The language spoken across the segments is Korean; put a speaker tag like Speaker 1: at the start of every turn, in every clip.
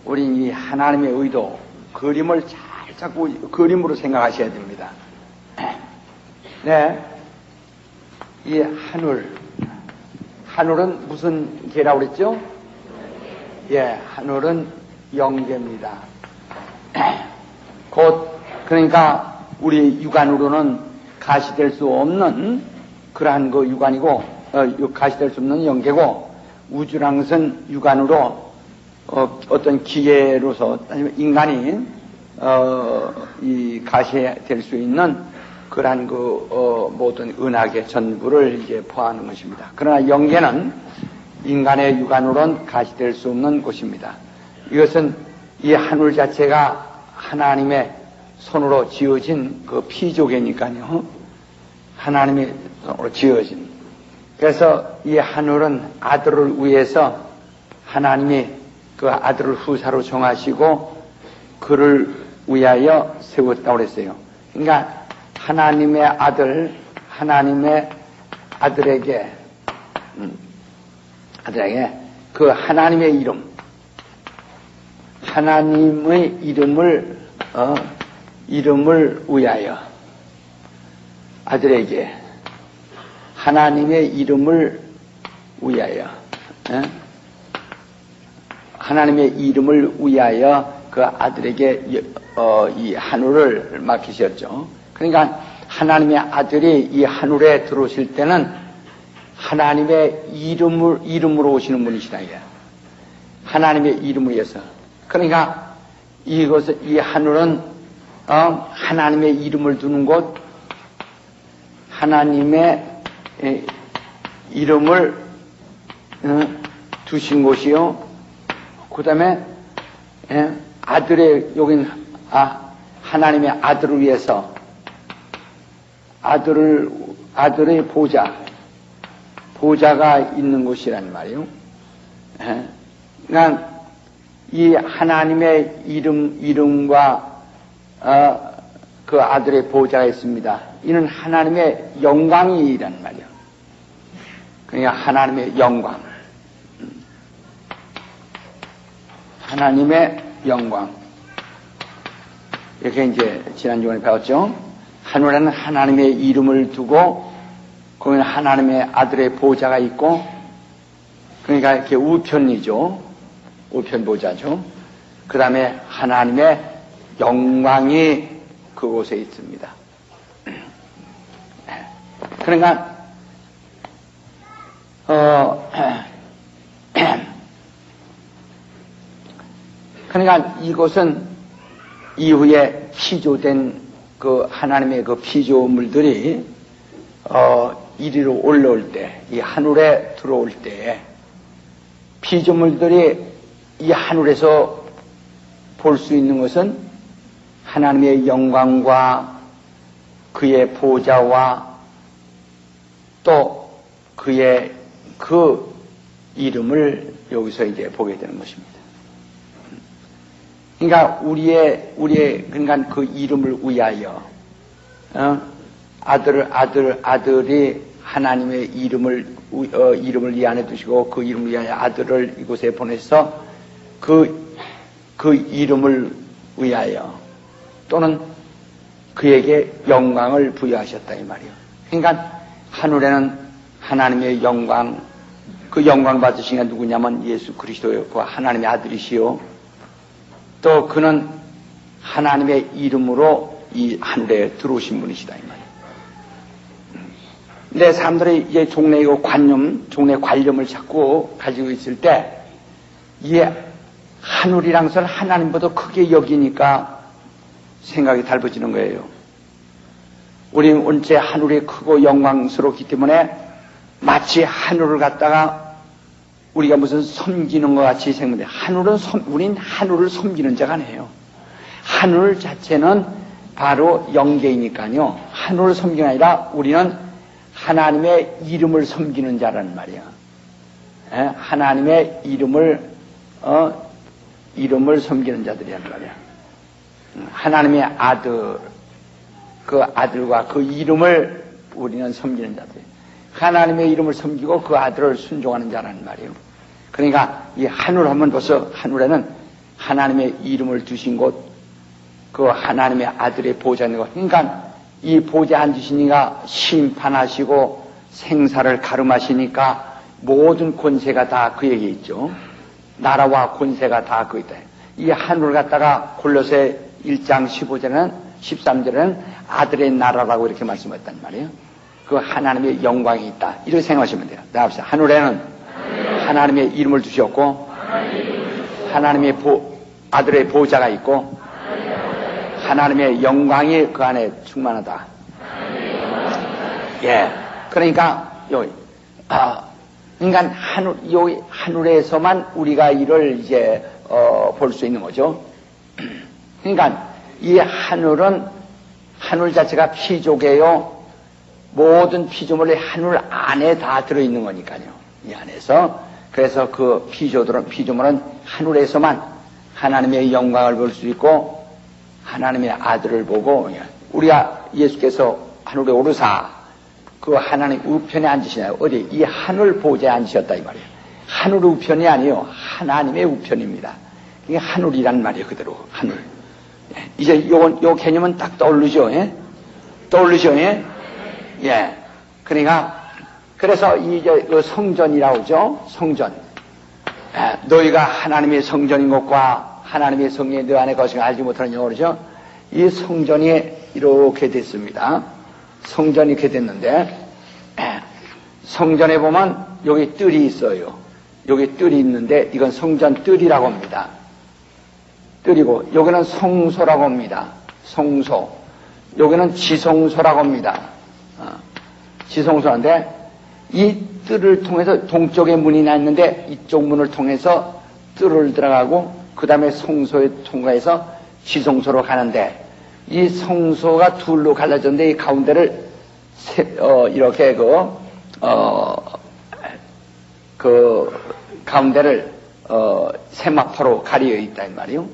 Speaker 1: 우린 이 하나님의 의도, 그림을 잘 잡고 그림으로 생각하셔야 됩니다. 네. 이 하늘은 무슨 개라고 그랬죠? 예, 하늘은 영계입니다. 그러니까 우리 육안으로는 가시될 수 없는 그러한 그 육안이고, 가시될 수 없는 영계고, 우주란 것은 육안으로 어떤 기계로서 인간이 이 가시될 수 있는 그러한 모든 은하계 전부를 이제 포함하는 것입니다. 그러나 영계는 인간의 육안으로는 가시될 수 없는 곳입니다. 이것은 이 하늘 자체가 하나님의 손으로 지어진 그 피조개니까요. 하나님의 손으로 지어진. 그래서 이 하늘은 아들을 위해서 하나님이 그 아들을 후사로 정하시고 그를 위하여 세웠다고 그랬어요. 그러니까 하나님의 아들에게 그 하나님의 이름, 하나님의 이름을 위하여 아들에게 하나님의 이름을 위하여 하나님의 이름을 위하여 그 아들에게 이 하늘을 맡기셨죠. 그러니까 하나님의 아들이 이 하늘에 들어오실 때는 하나님의 이름으로 오시는 분이시다 이게. 하나님의 이름을 위해서. 그러니까 이 하늘은 하나님의 이름을 두는 곳, 하나님의 이름을 두신 곳이요. 그 다음에 하나님의 아들을 위해서 아들의 보좌가 있는 곳이란 말이에요. 그러니까 이 하나님의 이름과 그 아들의 보좌가 있습니다. 이는 하나님의 영광이란 말이에요. 그러니까 하나님의 영광. 하나님의 영광. 이렇게 이제 지난주에 배웠죠. 하늘에는 하나님의 이름을 두고 거기는 하나님의 아들의 보좌가 있고, 그러니까 이렇게 우편이죠. 우편 보좌죠. 그 다음에 하나님의 영광이 그곳에 있습니다. 그러니까 그러니까 이곳은 이후에 피조된 그 하나님의 그 피조물들이 이리로 올라올 때, 이 하늘에 들어올 때 피조물들이 이 하늘에서 볼 수 있는 것은 하나님의 영광과 그의 보좌와 또 그의 그 이름을 여기서 이제 보게 되는 것입니다. 그러니까 우리의 그러니까 그 이름을 위하여 아들이 하나님의 이름을 이 안에 두시고 그 이름을 위하여 아들을 이곳에 보내서 그 이름을 위하여 또는 그에게 영광을 부여하셨다 이 말이에요. 그러니까 하늘에는 하나님의 영광, 그 영광 받으신 게 누구냐면 예수 그리스도였고 하나님의 아들이시요. 또 그는 하나님의 이름으로 이 하늘에 들어오신 분이시다 이 말이에요. 근데 사람들이 이제 종래 관념을 자꾸 가지고 있을 때 이 하늘이란 것을 하나님보다 크게 여기니까 생각이 달라지는 거예요. 우리는 원체 하늘이 크고 영광스럽기 때문에 마치 하늘을 갖다가 우리가 무슨 섬기는 것 같이 생각해. 우린 하늘을 섬기는 자가 아니에요. 하늘 자체는 바로 영계이니까요. 하늘을 섬기는 게 아니라 우리는 하나님의 이름을 섬기는 자라는 말이야. 하나님의 이름을 섬기는 자들이란 말이야. 하나님의 아들, 그 아들과 그 이름을 우리는 섬기는 자들. 하나님의 이름을 섬기고 그 아들을 순종하는 자라는 말이에요. 그러니까 이 하늘 하면 벌써 하늘에는 하나님의 이름을 두신 곳, 그 하나님의 아들의 보좌 있는 것. 그러니까 이 보좌 앉으신 이가 심판하시고 생사를 가름하시니까 모든 권세가 다 그에게 있죠. 나라와 권세가 다 그에게 있다. 이 하늘을 갖다가 골로새 1장 15절에는 13절에는 아들의 나라라고 이렇게 말씀했단 말이에요. 그 하나님의 영광이 있다. 이렇게 생각하시면 돼요. 나갑시다. 하늘에는 하나님의 이름을 두셨고 하나님의 아들의 보좌가 있고 하나님의 영광이 그 안에 충만하다. 예. 그러니까 그러니까 여기 하늘에서만 우리가 이를 이제 볼 수 있는 거죠. 그러니까 이 하늘 자체가 피조개요. 모든 피조물이 하늘 안에 다 들어있는 거니까요. 이 안에서. 그래서 그 피조물은 하늘에서만 하나님의 영광을 볼 수 있고 하나님의 아들을 보고, 우리가 예수께서 하늘에 오르사 그 하나님 우편에 앉으시나요? 어디? 이 하늘 보좌에 앉으셨다 이 말이에요. 하늘 우편이 아니에요. 하나님의 우편입니다. 이게 하늘이란 말이에요. 그대로 하늘. 이제 요 개념은 딱 떠오르죠. 예? 떠오르죠. 예? 예. 그러니까 그래서 이제 성전이라고 하죠. 성전. 너희가 하나님의 성전인 것과 하나님의 성령이 너 안에 것을 알지 못하는 영어로죠. 이 성전이 이렇게 됐습니다. 성전이 이렇게 됐는데 성전에 보면 여기 뜰이 있어요. 여기 뜰이 있는데 이건 성전 뜰이라고 합니다. 뜰이고 여기는 성소라고 합니다. 성소. 여기는 지성소라고 합니다. 지성소인데 이 뜰을 통해서 동쪽에 문이 나 있는데 이쪽 문을 통해서 뜰을 들어가고 그 다음에 성소에 통과해서 지성소로 가는데 이 성소가 둘로 갈라졌는데 이 가운데를 이렇게 그 가운데를 세마포로 가려 있다 이 말이요.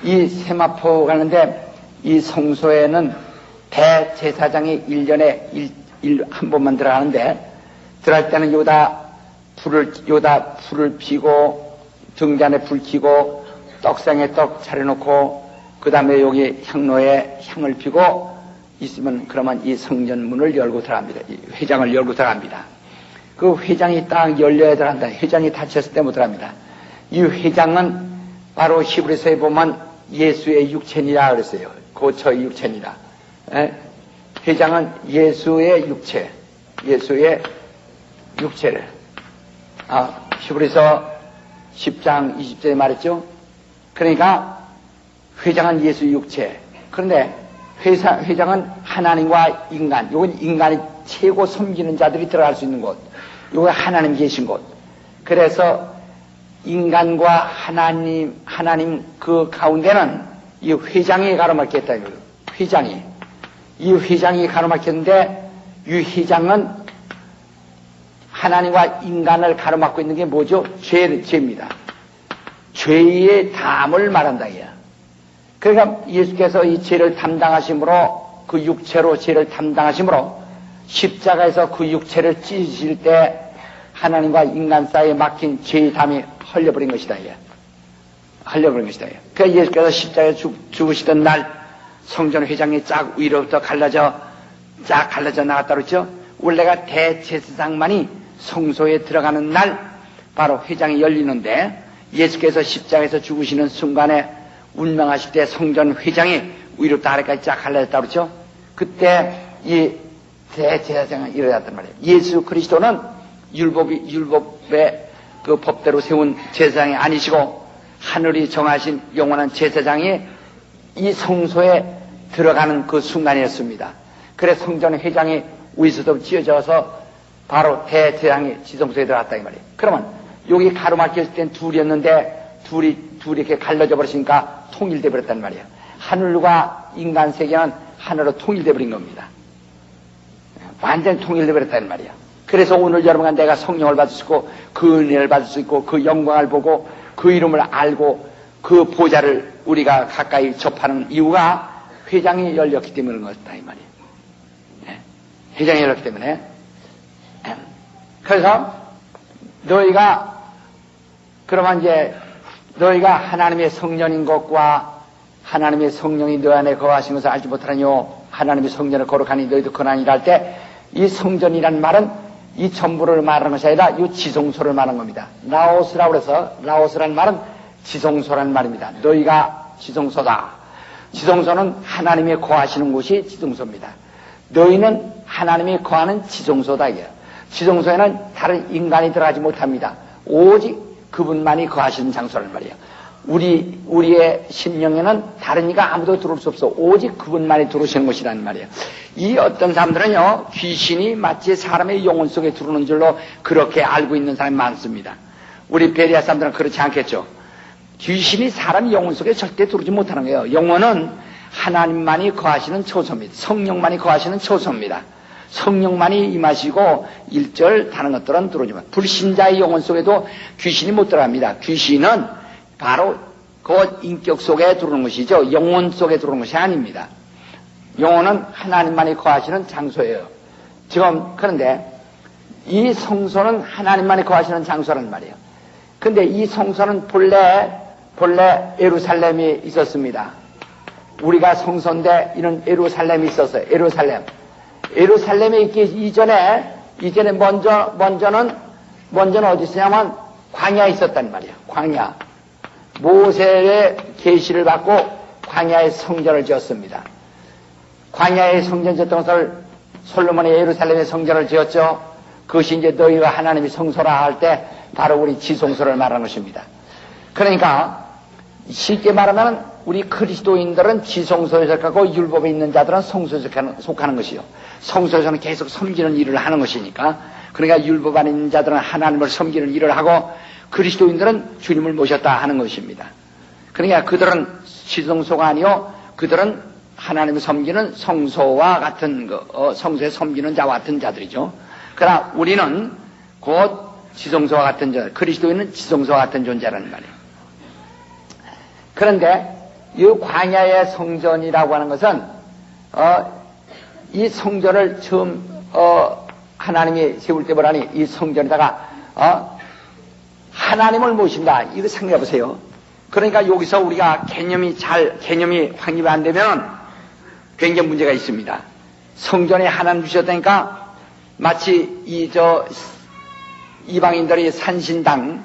Speaker 1: 이 세마포 가는데 이 성소에는 대제사장이 1년에 한 번만 들어가는데 들어갈 때는 요다 불을 피고 등잔에 불 켜고 떡상에 떡 차려놓고 그 다음에 여기 향로에 향을 피고 있으면 그러면 이 성전문을 열고 들어갑니다. 이 회장을 열고 들어갑니다. 그 회장이 딱 열려야 들어간다. 회장이 닫혔을 때 못 들어갑니다. 이 회장은 바로 히브리서에 보면 예수의 육체니라 그랬어요. 고처의 육체니라. 회장은 예수의 육체, 예수의 육체를. 히브리서 10장 20절에 말했죠. 그러니까 회장은 예수의 육체. 그런데 회장은 하나님과 인간, 이건 인간이 최고 섬기는 자들이 들어갈 수 있는 곳. 이거 하나님 계신 곳. 그래서 인간과 하나님 그 가운데는 이 회장이 가로막혔다. 이 회장이 가로막혔는데 이 회장은 하나님과 인간을 가로막고 있는 게 뭐죠? 죄입니다. 죄의 담을 말한다. 그러니까 예수께서 이 죄를 담당하심으로 그 육체로 죄를 담당하심으로 십자가에서 그 육체를 찢으실 때 하나님과 인간 사이에 막힌 죄의 담이 헐려버린 것이다. 헐려버린 것이다. 그러니까 예수께서 십자가에 죽으시던 날 성전 회장이 쫙 위로부터 갈라져 나갔다 그랬죠. 원래가 대제사장만이 성소에 들어가는 날 바로 회장이 열리는데 예수께서 십자가에서 죽으시는 순간에 운명하실 때 성전 회장이 위로부터 아래까지 쫙 갈라졌다 그랬죠. 그때 이 대제사장이 일어났단 말이에요. 예수 그리스도는 율법의 그 법대로 세운 제사장이 아니시고 하늘이 정하신 영원한 제사장이 이 성소에 들어가는 그 순간이었습니다. 그래서 성전 회장이 위에서도 찢어져서 바로 대제사장이 지성소에 들어갔다 이 말이에요. 그러면 여기 가로막혔을 땐 둘이었는데 둘이 이렇게 갈라져 버리니까 통일돼 버렸단 말이에요. 하늘과 인간 세계는 하나로 통일돼 버린 겁니다. 완전히 통일돼 버렸단 말이에요. 그래서 오늘 여러분과 내가 성령을 받을 수 있고 그 은혜를 받을 수 있고 그 영광을 보고 그 이름을 알고 그 보좌를 우리가 가까이 접하는 이유가 회장이 열렸기 때문인 것이다 이 말이에요. 회장이 열렸기 때문에 그래서 그러면 이제 너희가 하나님의 성전인 것과 하나님의 성령이 너 안에 거하신 것을 알지 못하느뇨. 하나님의 성전을 거룩하니 너희도 거하니라 할 때 이 성전이란 말은 이 전부를 말하는 것이 아니라 이 지성소를 말하는 겁니다. 라오스라고 해서 라오스라는 말은 지성소라는 말입니다. 너희가 지성소다. 지성소는 하나님이 거하시는 곳이 지성소입니다. 너희는 하나님이 거하는 지성소다. 이게 지성소에는 다른 인간이 들어가지 못합니다. 오직 그분만이 거하시는 장소란 말이에요. 우리의 심령에는 다른 이가 아무도 들어올 수 없어. 오직 그분만이 들어오시는 것이라는 말이에요. 이 어떤 사람들은요, 귀신이 마치 사람의 영혼 속에 들어오는 줄로 그렇게 알고 있는 사람이 많습니다. 우리 베리아 사람들은 그렇지 않겠죠. 귀신이 사람 영혼 속에 절대 들어오지 못하는 거예요. 영혼은 하나님만이 거하시는 처소입니다. 성령만이 거하시는 처소입니다. 성령만이 임하시고 1절 다른 것들은 들어오지만 불신자의 영혼 속에도 귀신이 못 들어갑니다. 귀신은 바로 그 인격 속에 들어오는 것이죠. 영혼 속에 들어오는 것이 아닙니다. 영혼은 하나님만이 거하시는 장소예요. 지금 그런데 이 성소는 하나님만이 거하시는 장소란 말이에요. 근데 이 성소는 본래 예루살렘이 있었습니다. 우리가 성소인데 이런 예루살렘이 있었어요. 예루살렘에 있기 이전에 먼저는 어디 있었냐면 광야에 있었단 말이에요. 광야. 모세의 계시를 받고 광야의 성전을 지었습니다. 광야의 성전 지었던 것을 솔로몬이 예루살렘의 성전을 지었죠. 그것이 이제 너희가 하나님이 성소라 할 때 바로 우리 지성소를 말하는 것입니다. 그러니까 쉽게 말하면 우리 그리스도인들은 지성소에 속하고 율법에 있는 자들은 성소에 속하는 것이요. 성소에서는 계속 섬기는 일을 하는 것이니까, 그러니까 율법 안에 있는 자들은 하나님을 섬기는 일을 하고 그리스도인들은 주님을 모셨다 하는 것입니다. 그러니까 그들은 지성소가 아니요, 그들은 하나님을 섬기는 성소와 같은 성소에 섬기는 자와 같은 자들이죠. 그러나 우리는 곧 지성소와 같은 존재, 그리스도인은 지성소와 같은 존재라는 말이에요. 그런데 이 광야의 성전이라고 하는 것은 이 성전을 처음 하나님이 세울 때 보라니 이 성전에다가 하나님을 모신다. 이거 생각해 보세요. 그러니까 여기서 우리가 개념이 확립이 안 되면 굉장히 문제가 있습니다. 성전에 하나님 주셨다니까 마치 이방인들이 산신당,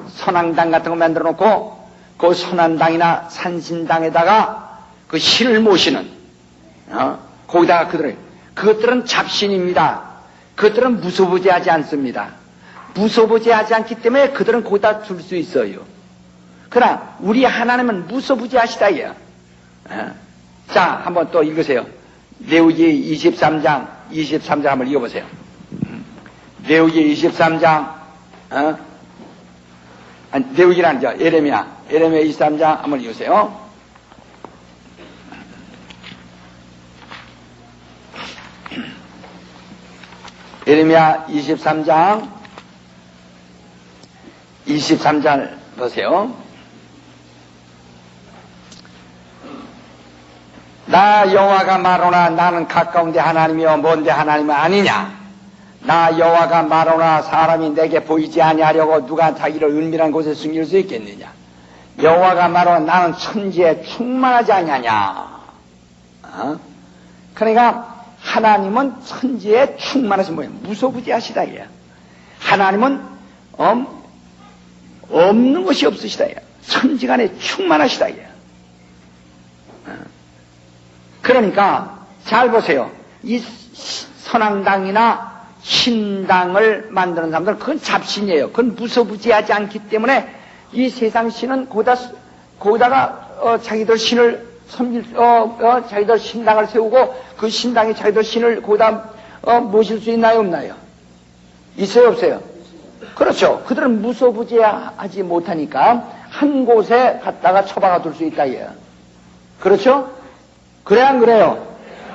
Speaker 1: 선왕당 같은 거 만들어 놓고 그 선왕당이나 산신당에다가 그 신을 모시는, 거기다가 그것들은 잡신입니다. 그것들은 무소부지하지 않습니다. 무소부지하지 않기 때문에 그들은 거기다 둘 수 있어요. 그러나 우리 하나님은 무소부지하시다 이야. 자, 한번 또 읽으세요. 레위기 23장 한번 읽어보세요. 레위기 23장, 레위기는 아니죠. 예레미야 23장 한번 읽으세요. 예레미야 23장 보세요. 나 여호와가 말하노라 나는 가까운데 하나님이여 먼데 하나님은 아니냐. 나 여호와가 말하노라 사람이 내게 보이지 아니하려고 누가 자기를 은밀한 곳에 숨길 수 있겠느냐. 여호와가 말하노라 나는 천지에 충만하지 아니하냐. 그러니까 하나님은 천지에 충만하신 분이에요. 무소부지하시다 이야. 하나님은 없는 것이 없으시다 이야. 천지간에 충만하시다 이야. 그러니까 잘 보세요. 이 선왕당이나 신당을 만드는 사람들은 그건 잡신이에요. 그건 무소부지하지 않기 때문에 이 세상 신은 거기다가 자기들 신을 자기들 신당을 세우고 그 신당이 자기들 신을 거기다 모실 수 있나요, 없나요? 있어요, 없어요? 그렇죠. 그들은 무소부지하지 못하니까 한 곳에 갖다가 처박아 둘 수 있다 이거예요. 그렇죠? 그래 안 그래요?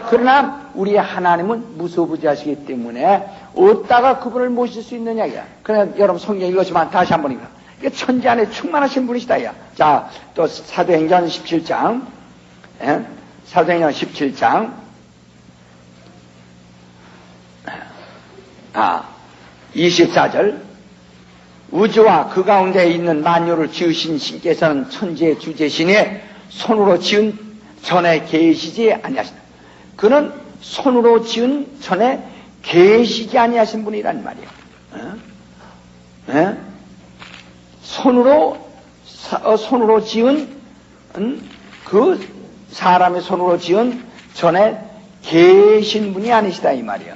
Speaker 1: 그러나 우리 하나님은 무소부지하시기 때문에 어디다가 그분을 모실 수 있느냐 이거야. 그래 여러분 성경 읽으시면 다시 한번 읽어. 이게 천지 안에 충만하신 분이시다 이거야. 자, 또 사도행전 17장. 사도행전 17장. 24절 우주와 그 가운데 있는 만유를 지으신 신께서는 천지의 주제시니 손으로 지은 전에 계시지 아니하신다. 그는 손으로 지은 전에 계시지 아니하신 분이란 말이에요. 손으로 지은 그 사람의 손으로 지은 전에 계신 분이 아니시다 이 말이에요.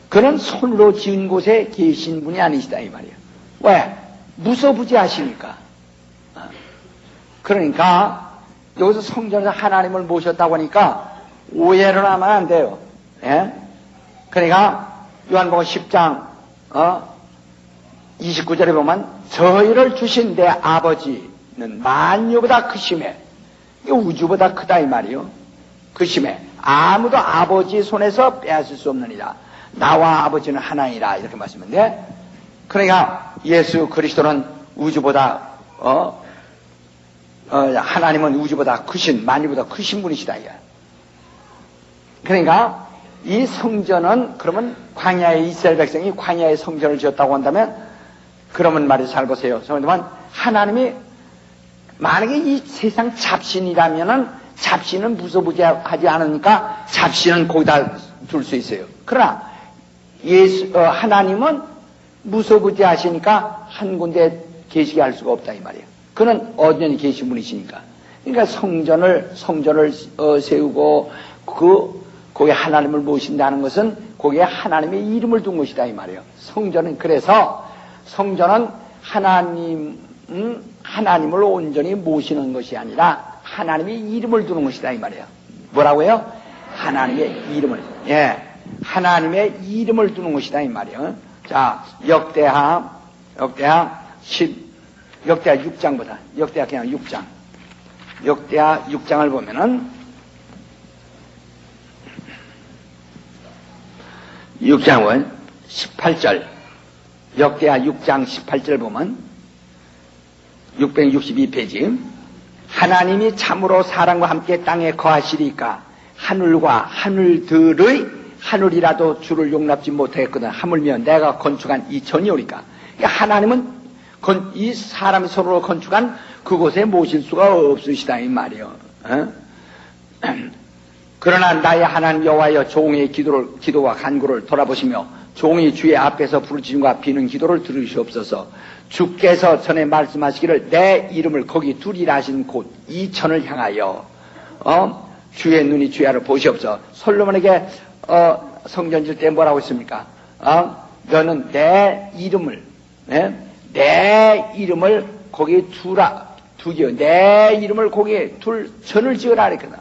Speaker 1: 그는 손으로 지은 곳에 계신 분이 아니시다 이 말이에요. 왜? 무소부지하시니까. 그러니까 여기서 성전에서 하나님을 모셨다고 하니까 오해를 하면 안 돼요. 예? 그러니까 요한복음 10장 29절에 보면 저희를 주신 내 아버지는 만유보다 크심에, 우주보다 크다 이 말이요. 크심에 아무도 아버지 손에서 빼앗을 수 없느니라. 나와 아버지는 하나이라 이렇게 말씀인데, 그러니까 예수 그리스도는 우주보다 하나님은 우주보다 크신, 만유보다 크신 분이시다 이거야. 그러니까 이 성전은, 그러면 광야에 이스라엘 백성이 광야에 성전을 지었다고 한다면, 그러면 말이죠. 잘 보세요. 그러면 하나님이 만약에 이 세상 잡신이라면은 잡신은 무소부지하지 않으니까 잡신은 거기다 둘 수 있어요. 그러나 하나님은 무소부지하시니까 한 군데 계시게 할 수가 없다 이 말이에요. 그는 언제나 계신 분이시니까. 그러니까 성전을 세우고 거기에 하나님을 모신다는 것은 거기에 하나님의 이름을 둔 것이다 이 말이에요. 성전은 하나님을 온전히 모시는 것이 아니라 하나님의 이름을 두는 것이다 이 말이에요. 뭐라고요? 하나님의 이름을, 하나님의 이름을 두는 것이다 이 말이에요. 자, 역대하 6장보다, 역대하 그냥 6장. 역대하 6장을 보면은 6장은 18절, 역대하 6장 18절 보면 662페이지. 하나님이 참으로 사람과 함께 땅에 거하시리까 하늘과 하늘이라도 주를 용납지 못하겠거든. 하물며 내가 건축한 이 전이오리까. 하나님은 이 사람의 손으로 건축한 그곳에 모실 수가 없으시다 이 말이요. 그러나 나의 하나님 여호와여 종의 기도와 간구를 돌아보시며 종이 주의 앞에서 부르짖음과 비는 기도를 들으시옵소서. 주께서 전에 말씀하시기를 내 이름을 거기 두리라 하신 곳 이 천을 향하여 주의 눈이 주야를 보시옵소서. 솔로몬에게 성전 질 때 뭐라고 했습니까? 너는 내 이름을 거기에 두기요. 내 이름을 거기에 둘 전을 지으라 그랬거든.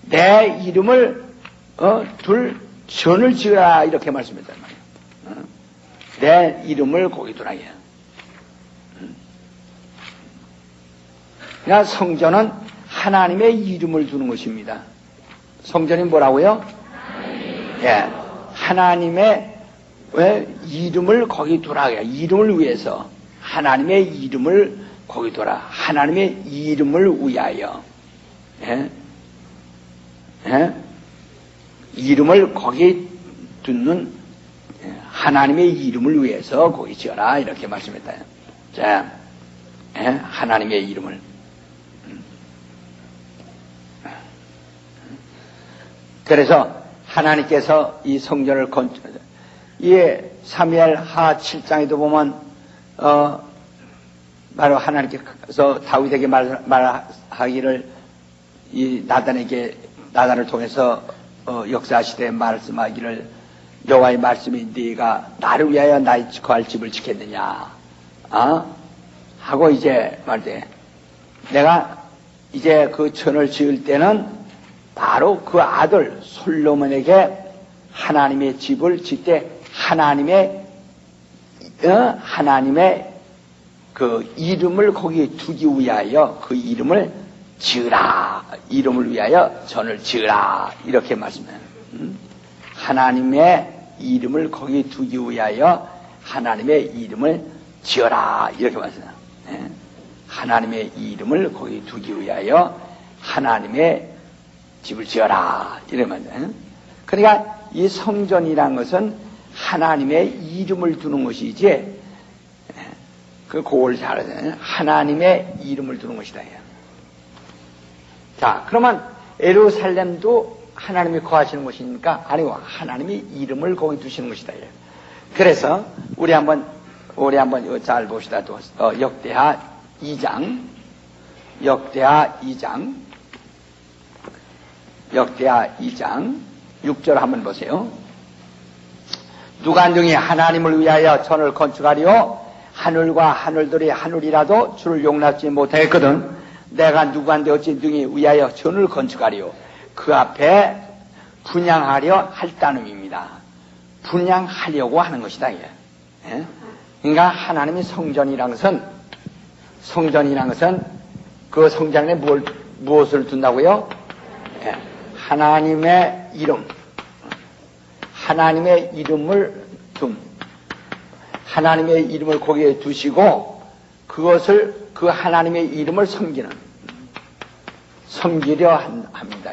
Speaker 1: 내 이름을 둘 전을 지으라 이렇게 말씀했단 말이에요. 내 이름을 거기 두라. 그러니까 성전은 하나님의 이름을 두는 것입니다. 성전이 뭐라고요? 하나님의 이름을 거기 두라. 이름을 위해서 하나님의 이름을 거기 두라. 하나님의 이름을 위하여 이름을 거기 두는 하나님의 이름을 위해서 거기 지어라 이렇게 말씀했다. 자, 하나님의 이름을. 그래서 하나님께서 이 성전을 사무엘하 7장에도 보면 바로 하나님께서 다윗에게 말하기를 이 나단을 통해서 역사하시되 말씀하기를 여호와의 말씀이 네가 나를 위하여 나의 거할 집을 지켰느냐 하고 이제 말돼 내가 이제 그 천을 지을 때는 바로 그 아들 솔로몬에게 하나님의 집을 짓 때 하나님의 그 이름을 거기에 두기 위하여 그 이름을 지으라. 이름을 위하여 전을 지으라. 이렇게 말씀해요. 하나님의 이름을 거기에 두기 위하여 하나님의 이름을 지어라. 이렇게 말씀해요. 하나님의 이름을 거기 두기 위하여 하나님의 집을 지어라. 이러면. 그러니까 이 성전이란 것은 하나님의 이름을 두는 것이지, 그걸 잘 알아요. 하나님의 이름을 두는 것이다. 자, 그러면 예루살렘도 하나님이 거하시는 곳이니까, 아니고 하나님의 이름을 거기 두시는 것이다. 그래서 우리 한번 잘 봅시다. 역대하 2장 6절 한번 보세요. 누가 능히 하나님을 위하여 전을 건축하리요? 하늘과 하늘들이 하늘이라도 주를 용납지 못하였거든. 내가 누구한테 어찌 능히 위하여 전을 건축하리요? 그 앞에 분향하려 할다름입니다. 분향하려고 하는 것이다. 예? 그러니까 하나님의 성전이라는 것은 그 성전에 무엇을 둔다고요? 예, 하나님의 이름, 하나님의 이름을 하나님의 이름을 거기에 두시고 그 하나님의 이름을 섬기려 합니다.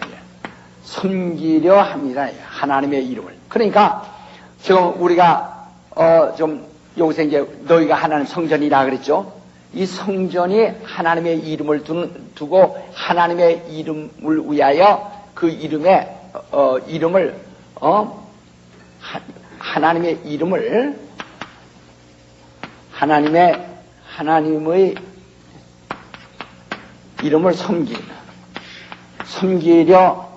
Speaker 1: 섬기려 합니다. 하나님의 이름을. 그러니까 지금 우리가 여기서 이제 너희가 하나님 성전이라 그랬죠. 이 성전이 하나님의 이름을 두고 하나님의 이름을 위하여 그 이름의 하나님의 이름을 섬기려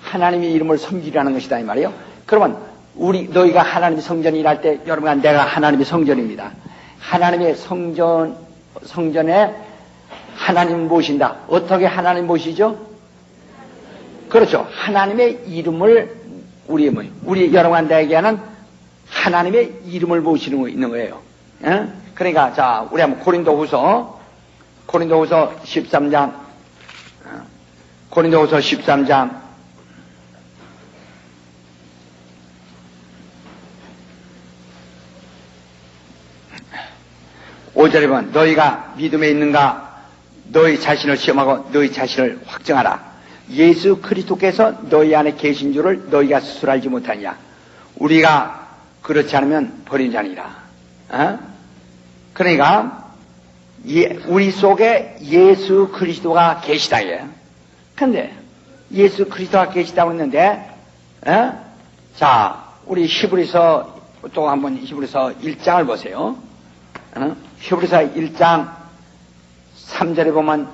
Speaker 1: 하나님의 이름을 섬기려는 것이다 이 말이에요. 그러면 너희가 하나님의 성전이라 할 때 여러분, 내가 하나님의 성전입니다. 하나님의 성전에 하나님 모신다. 어떻게 하나님 모시죠? 그렇죠. 하나님의 이름을 우리 여러분들에게는 하나님의 이름을 모시는 거 있는 거예요. 예? 그러니까 자, 우리 한번 고린도후서 13장 5절에 보면 너희가 믿음에 있는가? 너희 자신을 시험하고 너희 자신을 확정하라. 예수 그리스도께서 너희 안에 계신 줄을 너희가 스스로 알지 못하냐? 우리가 그렇지 않으면 버린 자니라. 그러니까 우리 속에 예수 그리스도가 계시다. 근데 예수 그리스도가 계시다고 했는데, 자, 우리 히브리서 또 한번 히브리서 1장을 보세요. 히브리서 1장 3절에 보면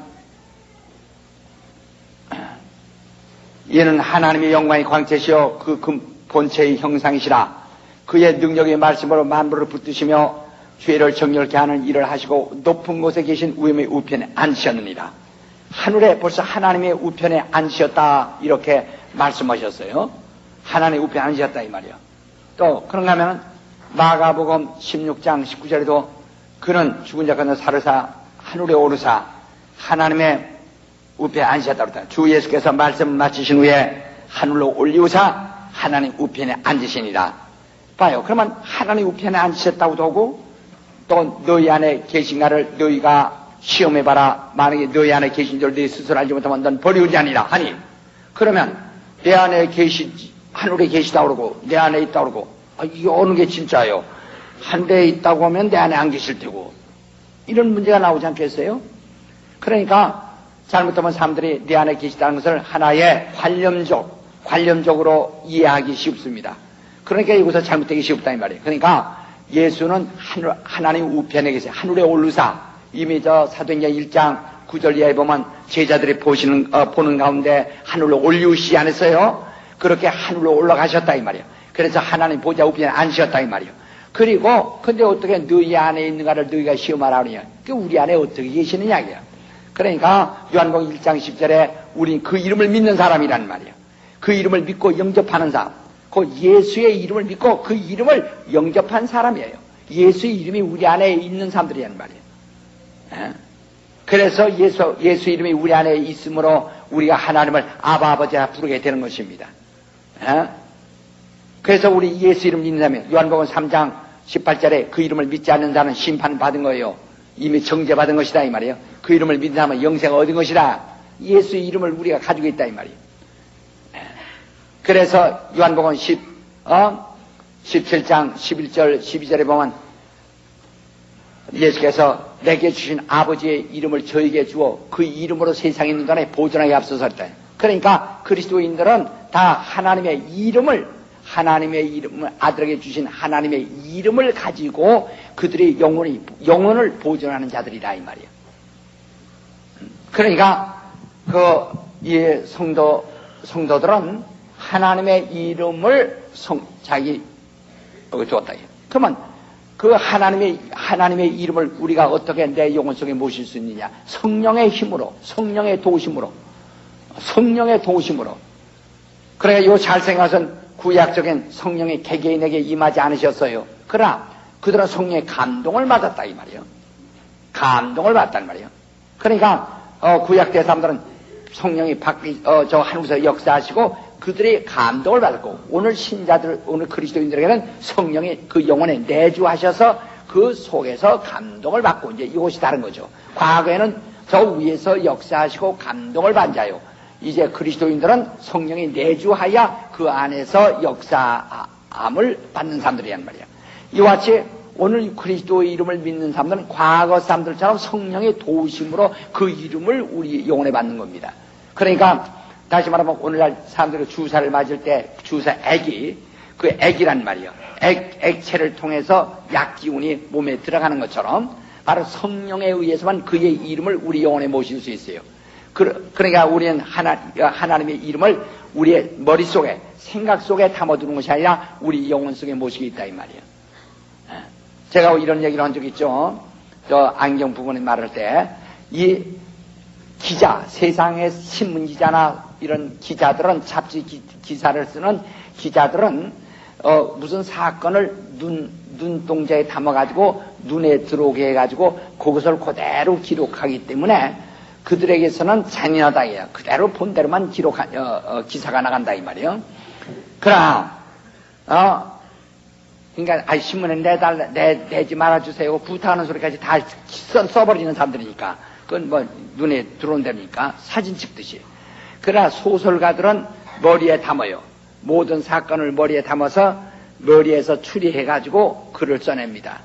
Speaker 1: 이는 하나님의 영광의 광채시요 그 본체의 형상이시라. 그의 능력의 말씀으로 만물을 붙드시며 죄를 정결케 하는 일을 하시고 높은 곳에 계신 우임의 우편에 앉으셨느니라. 하늘에 벌써 하나님의 우편에 앉으셨다 이렇게 말씀하셨어요. 하나님의 우편에 앉으셨다 이 말이요. 또 그런가 하면 마가복음 16장 19절에도 그는 죽은 자 가운데 살으사 하늘에 오르사 하나님의 우편에 앉으셨다고 했다. 주 예수께서 말씀을 마치신 후에 하늘로 올리우사 하나님 우편에 앉으시니라. 봐요. 그러면 하나님 우편에 앉으셨다고도 하고 또 너희 안에 계신가를 너희가 시험해봐라. 만약에 너희 안에 계신 줄 너희 스스로 알지 못하면 넌 버리우지 아니라 하니, 그러면 내 안에 하늘에 계시다고 그러고 내 안에 있다고 그러고 이게 어느 게 진짜예요? 하늘에 있다고 하면 내 안에 안 계실 테고 이런 문제가 나오지 않겠어요? 그러니까 잘못하면 사람들이 내 안에 계시다는 것을 하나의 관념적으로 이해하기 쉽습니다. 그러니까 이것을 잘못되기 쉽다 이 말이에요. 그러니까 예수는 하나님 우편에 계세요. 하늘에 오르사. 이미 사도행전 1장 9절 이하에 보면 제자들이 보는 가운데 하늘로 올리우시지 않았어요? 그렇게 하늘로 올라가셨다 이 말이에요. 그래서 하나님 보좌 우편에 앉으셨다 이 말이에요. 그리고 근데 어떻게 너희 안에 있는가를 너희가 시험하라 그러냐? 그 우리 안에 어떻게 계시느냐 이게요. 그러니까 요한복음 1장 10절에 우린 그 이름을 믿는 사람이란 말이에요. 그 이름을 믿고 영접하는 사람. 그 예수의 이름을 믿고 그 이름을 영접한 사람이에요. 예수의 이름이 우리 안에 있는 사람들이란 말이에요. 그래서 예수 이름이 우리 안에 있으므로 우리가 하나님을 아바 아버지라 부르게 되는 것입니다. 그래서 우리 예수 이름 믿는 사람이 요한복음 3장 18절에 그 이름을 믿지 않는 자는 심판받은 거예요. 이미 정죄받은 것이다 이 말이에요. 그 이름을 믿는 사람은 영생을 얻은 것이다. 예수의 이름을 우리가 가지고 있다 이 말이에요. 그래서 요한복음 17장 11절 12절에 보면 예수께서 내게 주신 아버지의 이름을 저에게 주어 그 이름으로 세상에 있는 동안에 보존하게 앞서서 했다. 그러니까 그리스도인들은 다 하나님의 이름을 아들에게 주신 하나님의 이름을 가지고 그들의 영혼을 보존하는 자들이다 이 말이에요. 그러니까 이 성도들은 하나님의 이름을 자기 주었다. 그러면 그 하나님의 이름을 우리가 어떻게 내 영혼 속에 모실 수 있느냐? 성령의 힘으로, 성령의 도우심으로. 그러니까 요 잘 생각은 구약적인 성령의 개개인에게 임하지 않으셨어요. 그러나 그들은 성령의 감동을 받았다 이 말이에요. 감동을 받았단 말이에요. 그러니까 구약 때 사람들은 성령이 하늘에서 역사하시고 그들의 감동을 받았고 오늘 신자들, 오늘 그리스도인들에게는 성령이 그 영혼에 내주하셔서 그 속에서 감동을 받고 이제 이것이 다른 거죠. 과거에는 저 위에서 역사하시고 감동을 받은 자요. 이제 그리스도인들은 성령이 내주하여 그 안에서 역사함을 받는 사람들이란 말이야. 이와 같이 오늘 그리스도의 이름을 믿는 사람들은 과거 사람들처럼 성령의 도우심으로 그 이름을 우리 영혼에 받는 겁니다. 그러니까 다시 말하면 오늘날 사람들이 주사를 맞을 때 그 액이란 말이에요. 액체를 통해서 약기운이 몸에 들어가는 것처럼 바로 성령에 의해서만 그의 이름을 우리 영혼에 모실 수 있어요. 그러니까 우리는 하나님의 이름을 우리의 머릿속에, 생각 속에 담아두는 것이 아니라 우리 영혼 속에 모시고 있다 이 말이에요. 제가 이런 얘기를 한 적 있죠. 안경 부분에 말할 때 이 기자, 세상의 신문 기자나 이런 기자들은 잡지 기사를 쓰는 기자들은 무슨 사건을 눈동자에 담아가지고 눈에 들어오게 해가지고 그것을 그대로 기록하기 때문에 그들에게서는 잔인하다 해요. 그대로 본 대로만 기사가 나간다 이 말이에요. 그러나 그러니까 신문에 내지 말아주세요 부탁하는 소리까지 다 써버리는 사람들이니까 그건 뭐 눈에 들어온다니까 사진 찍듯이. 그러나 소설가들은 머리에 담아요. 모든 사건을 머리에 담아서 머리에서 추리해가지고 글을 써냅니다.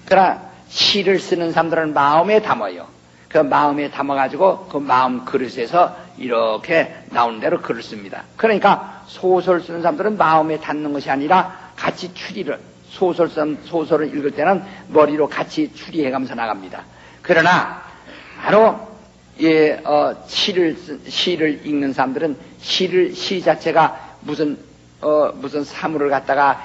Speaker 1: 그러나 시를 쓰는 사람들은 마음에 담아요. 그 마음에 담아가지고 그 마음 그릇에서 이렇게 나오는 대로 글을 씁니다. 그러니까 소설 쓰는 사람들은 마음에 담는 것이 아니라 같이 소설을 읽을 때는 머리로 같이 추리해가면서 나갑니다. 그러나 바로 시를 읽는 사람들은 시 자체가 무슨 사물을 갖다가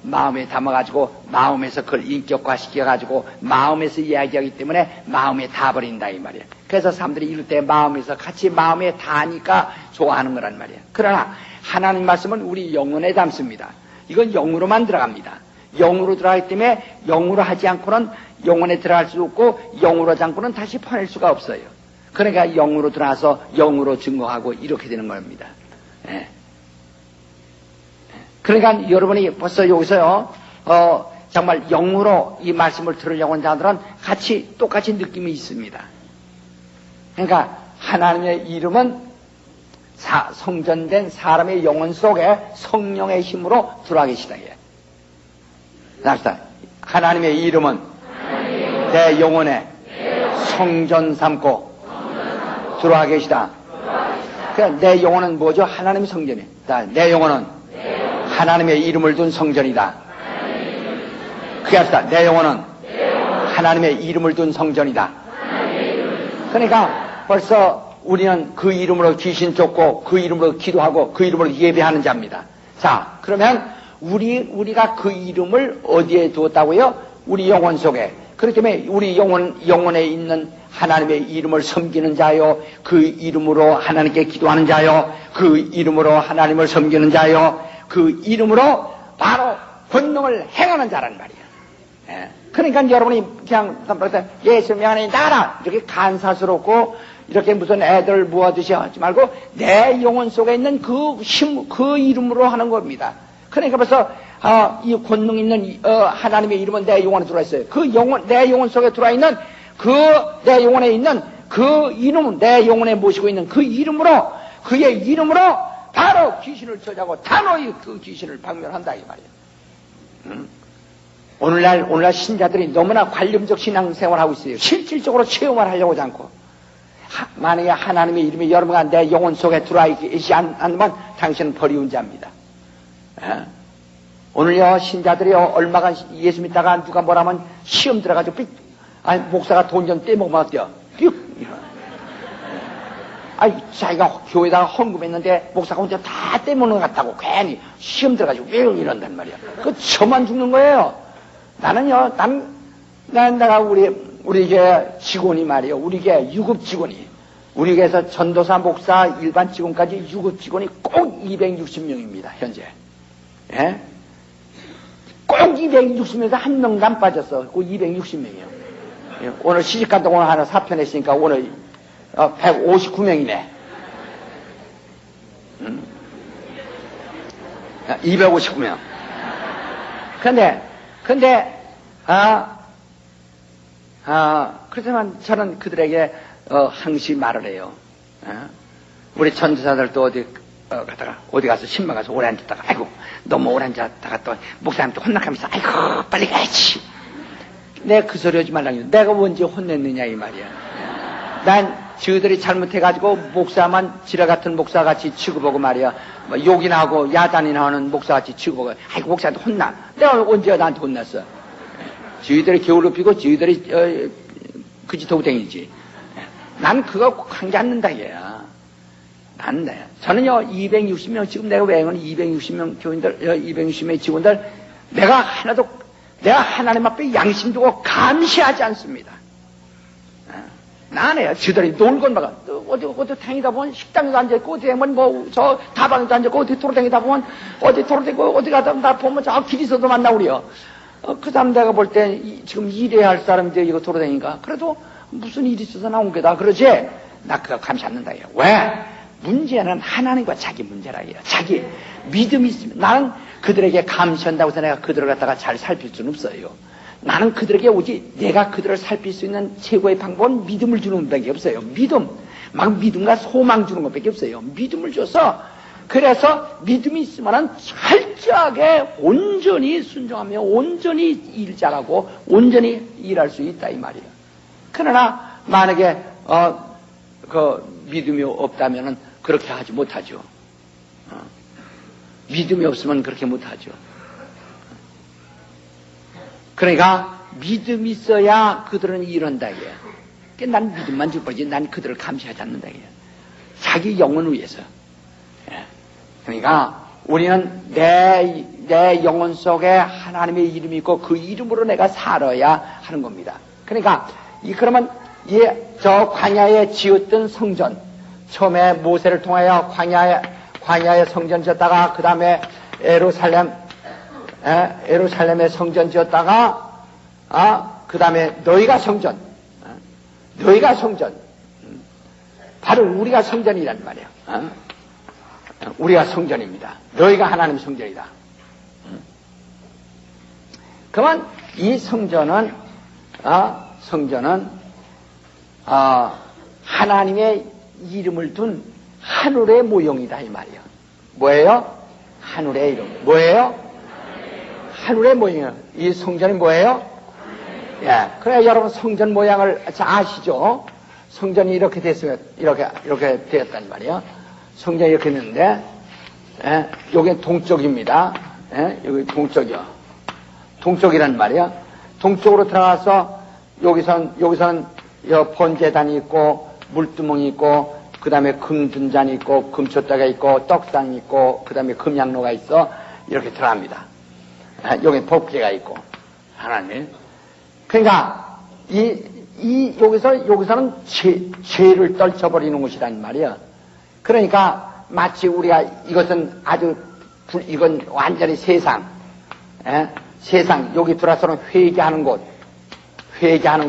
Speaker 1: 마음에 담아가지고 마음에서 그걸 인격화 시켜가지고 마음에서 이야기하기 때문에 마음에 다 버린다 이 말이야. 그래서 사람들이 읽을 때 마음에서 같이 마음에 다니까 좋아하는 거란 말이야. 그러나 하나님 말씀은 우리 영혼에 담습니다. 이건 영으로만 들어갑니다. 영으로 들어가기 때문에 영으로 하지 않고는 영혼에 들어갈 수 없고 영으로 하지 않고는 다시 퍼낼 수가 없어요. 그러니까 영으로 들어가서 영으로 증거하고 이렇게 되는 겁니다. 예. 그러니까 여러분이 벌써 여기서요 정말 영으로 이 말씀을 들으려고 하는 자들은 똑같이 느낌이 있습니다. 그러니까 하나님의 이름은 성전된 사람의 영혼 속에 성령의 힘으로 들어와 계시다. 하나님의 이름은 내 영혼에 성전 삼고 들어와 계시다. 그러니까 내 영혼은 뭐죠? 하나님의 성전이에요. 내 영혼은 하나님의 이름을 둔 성전이다. 그게 합시다. 내 영혼은 하나님의 이름을 둔 성전이다. 그러니까 벌써 우리는 그 이름으로 귀신 쫓고 그 이름으로 기도하고 그 이름으로 예배하는 자입니다. 자, 그러면 우리가 그 이름을 어디에 두었다고요? 우리 영혼 속에. 그렇기 때문에 우리 영혼에 있는 하나님의 이름을 섬기는 자요, 그 이름으로 하나님께 기도하는 자요, 그 이름으로 하나님을 섬기는 자요, 그 이름으로 바로 권능을 행하는 자란 말이야. 예. 그러니까 여러분이 그냥 예수님 안에 나라 이렇게 간사스럽고 이렇게 무슨 애들 모아두시 하지 말고 내 영혼 속에 있는 그 이름으로 하는 겁니다. 그러니까 벌써 이 권능 있는 하나님의 이름은 내 영혼에 들어와 있어요. 그 영혼, 내 영혼 속에 들어와 있는 내 영혼에 있는 그 이름은 내 영혼에 모시고 있는 그 이름으로, 그의 이름으로 바로 귀신을 저자고 단호히 그 귀신을 박멸한다 이 말이에요. 오늘날 신자들이 너무나 관념적 신앙생활을 하고 있어요. 실질적으로 체험을 하려고 하지 않고, 만약에 하나님의 이름이 여러분과 내 영혼 속에 들어와 있지 않으면 당신은 버리운 자입니다. 오늘요 신자들이요 얼마간 예수 믿다가 누가 뭐라면 시험 들어가지고 목사가 돈 좀 떼먹으면 어때요? 자기가 교회에다가 헌금했는데 목사가 혼자 다 떼먹는 것 같다고 괜히 시험 들어가지고 왜 이런단 말이야. 그 저만 죽는 거예요. 나는요, 내가 우리 게 직원이 말이에요. 우리 게 유급 직원이, 우리 게에서 전도사, 목사, 일반 직원까지 유급 직원이 꼭 260명입니다, 현재. 예? 꼭 260명에서 한 명도 안 빠졌어. 꼭 260명이에요. 예, 오늘 시집간다 오늘 하나 사표냈으니까 오늘 159명이네. 259명. 근데, 그렇지만 저는 그들에게, 항시 말을 해요. 우리 전도사들도 어디 가서 신방 가서 오래 앉았다가, 아이고, 너무 오래 앉았다가 또, 목사님도 혼나가면서, 아이고, 빨리 가야지. 내가 그 소리 하지 말라고. 내가 언제 혼냈느냐, 이 말이야. 난 저들이 잘못해가지고 목사만 지뢰 같은 목사같이 취급하고 말이야. 뭐 욕이나 하고 야단이나 하는 목사같이 취급하고, 아이고, 목사한테 혼나. 내가 언제 나한테 혼났어? 저희들이 게을러 피고 저희들이 그지 도댕이지. 난 그거 관계 않는다 얘야. 난 내. 저는요 260명 지금 내가 외행은 260명 교인들 260명의 직원들 내가 하나님 앞에 양심 두고 감시하지 않습니다. 나네요. 저들이 놀건 막 어디 다니다 보면 식당에도 앉아있고 어디 보면 저 다방에도 앉아있고 어디 돌아다니다 보면 어디 돌아다니고 어디 가다 보면 저 길에서도 만나오리요. 그 사람 내가 볼 때 지금 일해야 할 사람인데 이거 돌아다니니까 그래도 무슨 일이 있어서 나온 게다 그러지. 나 그거 감시 않는다. 왜? 문제는 하나님과 자기 문제라. 자기 믿음이 있으면 나는 그들에게 감시한다고 해서 내가 그들을 갖다가 잘 살필 수는 없어요. 나는 그들에게 오직 내가 그들을 살필 수 있는 최고의 방법은 믿음을 주는 것밖에 없어요. 믿음과 소망 주는 것밖에 없어요. 믿음을 줘서 그래서 믿음이 있으면 철저하게 온전히 순종하며 온전히 일 잘하고 온전히 일할 수 있다 이 말이에요. 그러나 만약에 그 믿음이 없다면은 그렇게 하지 못하죠. 믿음이 없으면 그렇게 못하죠. 그러니까 믿음이 있어야 그들은 이런다 이게. 난 믿음만 줄 거지 난 그들을 감시하지 않는다 이게. 자기 영혼을 위해서. 그러니까 우리는 내 영혼 속에 하나님의 이름이 있고 그 이름으로 내가 살아야 하는 겁니다. 그러니까 그러면 저 광야에 지었던 성전, 처음에 모세를 통하여 광야에 성전 지었다가 그 다음에 에루살렘에 성전 지었다가 그 다음에 너희가 성전, 바로 우리가 성전이란 말이에요. 우리가 성전입니다. 너희가 하나님 성전이다. 그러면 이 성전은 하나님의 이름을 둔 하늘의 모형이다 이 말이에요. 뭐예요? 하늘의 이름. 뭐예요? 하늘의 모형이에요. 이 성전이 뭐예요? 예. 그래 여러분 성전 모양을 아시죠? 성전이 이렇게 됐으면 이렇게 되었단 말이에요. 성전이 이렇게 있는데, 여기 동쪽입니다. 여기 동쪽이요. 동쪽이란 말이야. 동쪽으로 들어가서, 여기서는 번제단이 있고, 물두멍이 있고, 그 다음에 금둔잔이 있고, 금초대가 있고, 떡상이 있고, 그 다음에 금양로가 있어. 이렇게 들어갑니다. 여기 법궤가 있고, 하나님. 그러니까, 여기서는 죄를 떨쳐버리는 곳이란 말이야. 그러니까 마치 우리가 이건 완전히 세상 여기 들어와서는 회개하는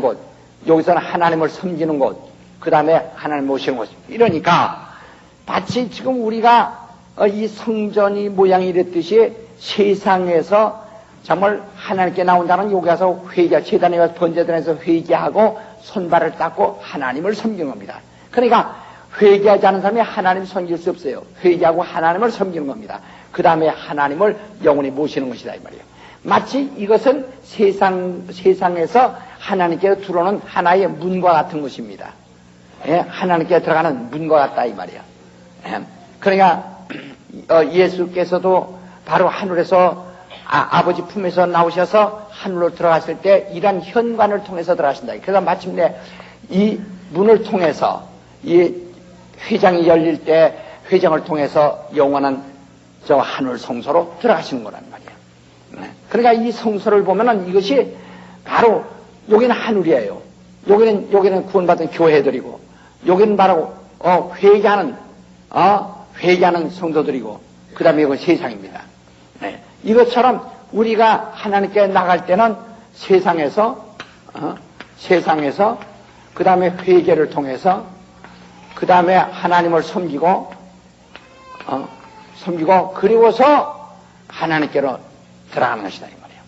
Speaker 1: 곳, 여기서는 하나님을 섬기는 곳, 그 다음에 하나님 모시는 곳. 이러니까 마치 지금 우리가 이 성전이 모양이 이랬듯이 세상에서 정말 하나님께 나온다는 여기 가서 제단에 가서 번제단에서 회개하고 손발을 닦고 하나님을 섬기는 겁니다. 그러니까 회개하지 않은 사람이 하나님을 섬길 수 없어요. 회개하고 하나님을 섬기는 겁니다. 그 다음에 하나님을 영원히 모시는 것이다 이 말이에요. 마치 이것은 세상에서 하나님께 들어오는 하나의 문과 같은 것입니다. 예, 하나님께 들어가는 문과 같다 이 말이에요. 예, 그러니까 예수께서도 바로 하늘에서 아버지 품에서 나오셔서 하늘로 들어갔을 때 이런 현관을 통해서 들어가신다. 그래서 마침내 이 문을 통해서 이 회장이 열릴 때 회장을 통해서 영원한 저 하늘 성소로 들어가시는 거란 말이에요. 그러니까 이 성소를 보면은 이것이 바로 여기는 하늘이에요. 여기는 구원받은 교회들이고 여기는 바로 회개하는 성도들이고 그 다음에 이건 세상입니다. 네. 이것처럼 우리가 하나님께 나갈 때는 세상에서 그 다음에 회개를 통해서 그 다음에 하나님을 섬기고 그리고서 하나님께로 들어가는 것이다 이 말이에요.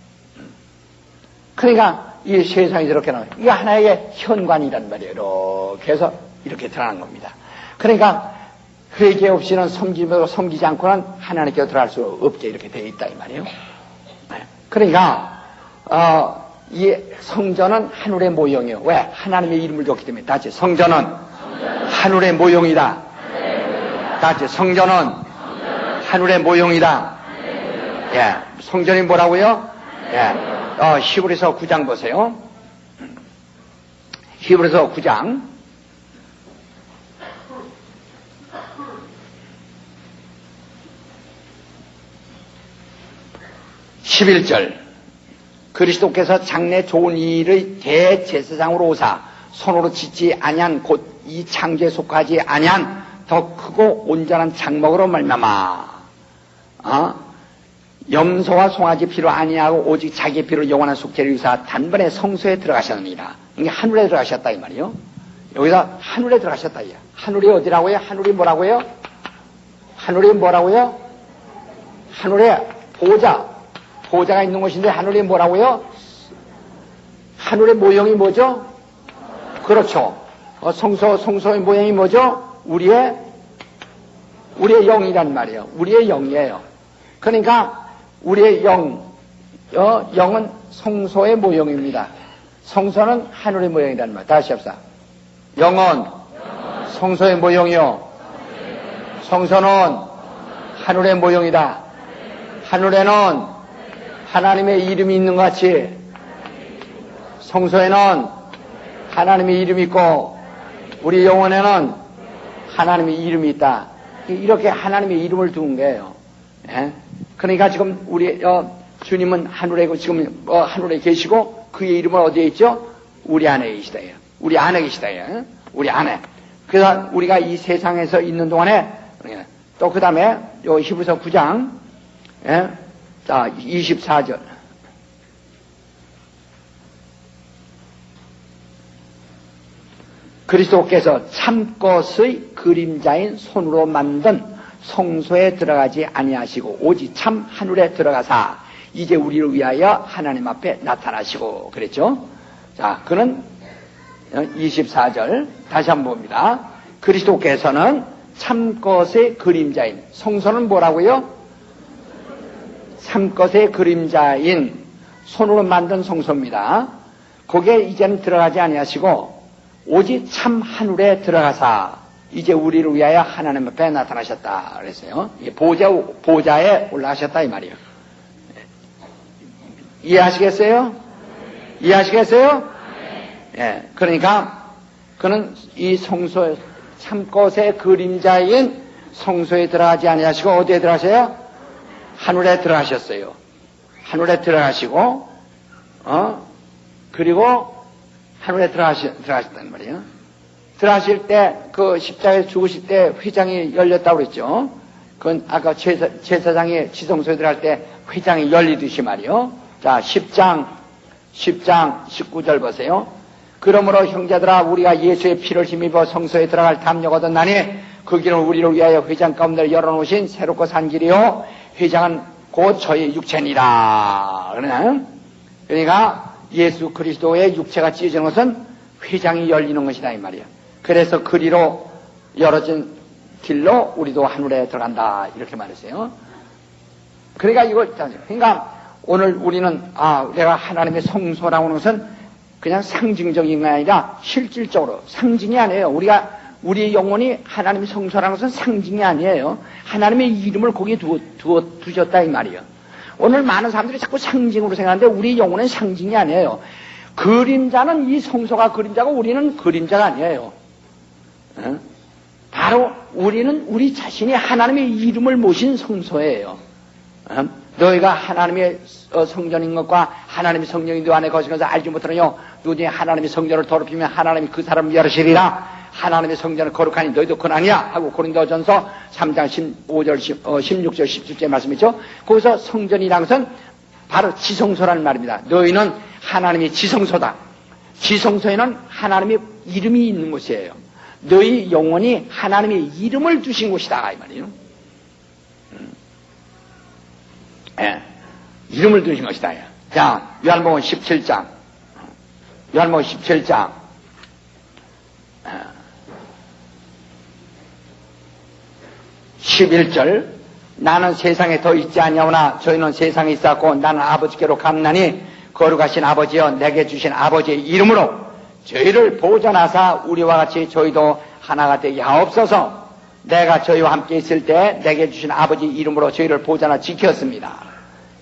Speaker 1: 그러니까 이 세상이 저렇게 나와요. 이게 하나의 현관이란 말이에요. 이렇게 해서 이렇게 들어가는 겁니다. 그러니까 회개 없이는 섬기지 않고는 하나님께 들어갈 수 없게 이렇게 되어 있다 이 말이에요. 그러니까 이 성전은 하늘의 모형이에요. 왜? 하나님의 이름을 줬기 때문에. 다시 성전은 하늘의 모형이다. 다시 성전은 하늘의 모형이다. 예, 성전이 뭐라고요? 예, 히브리서 9장 보세요. 히브리서 9장 11절 그리스도께서 장래 좋은 일의 대제사장으로 오사 손으로 짓지 아니한 곧 이 창조에 속하지 아니한 더 크고 온전한 장막으로 말미암아 염소와 송아지 피로 아니하고 오직 자기 피로 영원한 속죄를 위하사 단번에 성소에 들어가셨느니라. 이게 하늘에 들어가셨다 이 말이요. 여기서 하늘에 들어가셨다 이야. 하늘이 어디라고요? 하늘이 뭐라고요? 하늘이 뭐라고요? 하늘에 보좌가 있는 곳인데 하늘이 뭐라고요? 하늘의 모형이 뭐죠? 그렇죠. 성소의 모형이 뭐죠? 우리의 영이란 말이에요. 우리의 영이에요. 그러니까 우리의 영은 성소의 모형입니다. 성소는 하늘의 모형이란 말이에요. 다시 합시다. 영은 성소의 모형이요. 성소는 하늘의 모형이다. 하늘에는 하나님의 이름이 있는 것 같이 성소에는 하나님의 이름이 있고 우리 영혼에는 하나님의 이름이 있다. 이렇게 하나님의 이름을 두은 거예요. 예? 그러니까 지금 우리 주님은 하늘에 지금 하늘에 계시고 그의 이름은 어디에 있죠? 우리 안에 계시다. 우리 안에 계시다. 우리 안에. 그래서 우리가 이 세상에서 있는 동안에 또 그 다음에 요 히브리서 9장 자 24절 그리스도께서 참것의 그림자인 손으로 만든 성소에 들어가지 아니하시고 오직 참 하늘에 들어가사 이제 우리를 위하여 하나님 앞에 나타나시고 그랬죠. 자, 그는 24절 다시 한번 봅니다. 그리스도께서는 참것의 그림자인 성소는 뭐라고요? 참것의 그림자인 손으로 만든 성소입니다. 거기에 이제는 들어가지 아니하시고 오직 참 하늘에 들어가사 이제 우리를 위하여 하나님 앞에 나타나셨다 그랬어요. 보좌에 올라가셨다 이 말이에요. 이해하시겠어요? 이해하시겠어요? 예, 그러니까 그는 이 성소 참것의 그림자인 성소에 들어가지 아니하시고 어디에 들어가셔요? 하늘에 들어가셨어요. 하늘에 들어가시고 그리고 하늘에 들어가셨단 말이에요. 들어가실 때 그 십자가에 죽으실 때 회장이 열렸다고 그랬죠. 그건 아까 제사장이 지성소에 들어갈 때 회장이 열리듯이 말이요. 자 10장 19절 보세요. 그러므로 형제들아 우리가 예수의 피를 힘입어 성소에 들어갈 담력 얻었나니 그 길은 우리를 위하여 회장 가운데 열어놓으신 새롭고 산 길이요 회장은 곧 저의 육체니라. 그러니까 예수 그리스도의 육체가 찢어지는 것은 회장이 열리는 것이다 이 말이에요. 그래서 그리로 열어진 길로 우리도 하늘에 들어간다 이렇게 말했어요. 그러니까 오늘 우리는 내가 하나님의 성소라고 하는 것은 그냥 상징적인 게 아니라 실질적으로 상징이 아니에요. 우리의 영혼이 하나님의 성소라는 것은 상징이 아니에요. 하나님의 이름을 거기에 두셨다 이 말이에요. 오늘 많은 사람들이 자꾸 상징으로 생각하는데 우리 영혼은 상징이 아니에요. 그림자는 이 성소가 그림자고 우리는 그림자가 아니에요. 바로 우리는 우리 자신이 하나님의 이름을 모신 성소예요. 너희가 하나님의 성전인 것과 하나님의 성령이 너 안에 거신 것을 알지 못하느냐. 누구든지 하나님의 성전을 더럽히면 하나님이 그 사람을 멸하시리라. 하나님의 성전을 거룩하니 너희도 그나니야 하고 고린도전서 3장 15절 16절 17절 말씀이죠. 거기서 성전이라는 것은 바로 지성소라는 말입니다. 너희는 하나님의 지성소다. 지성소에는 하나님의 이름이 있는 곳이에요. 너희 영혼이 하나님의 이름을 두신 곳이다 이 말이에요. 이름을 두신 것이다. 자, 요한복음 17장 11절 나는 세상에 더 있지 아니하오나 저희는 세상에 있었고 나는 아버지께로 갔나니 거룩하신 아버지여 내게 주신 아버지의 이름으로 저희를 보존하사 우리와 같이 저희도 하나가 되게 하옵소서. 내가 저희와 함께 있을 때 내게 주신 아버지 이름으로 저희를 보존하 지켰습니다.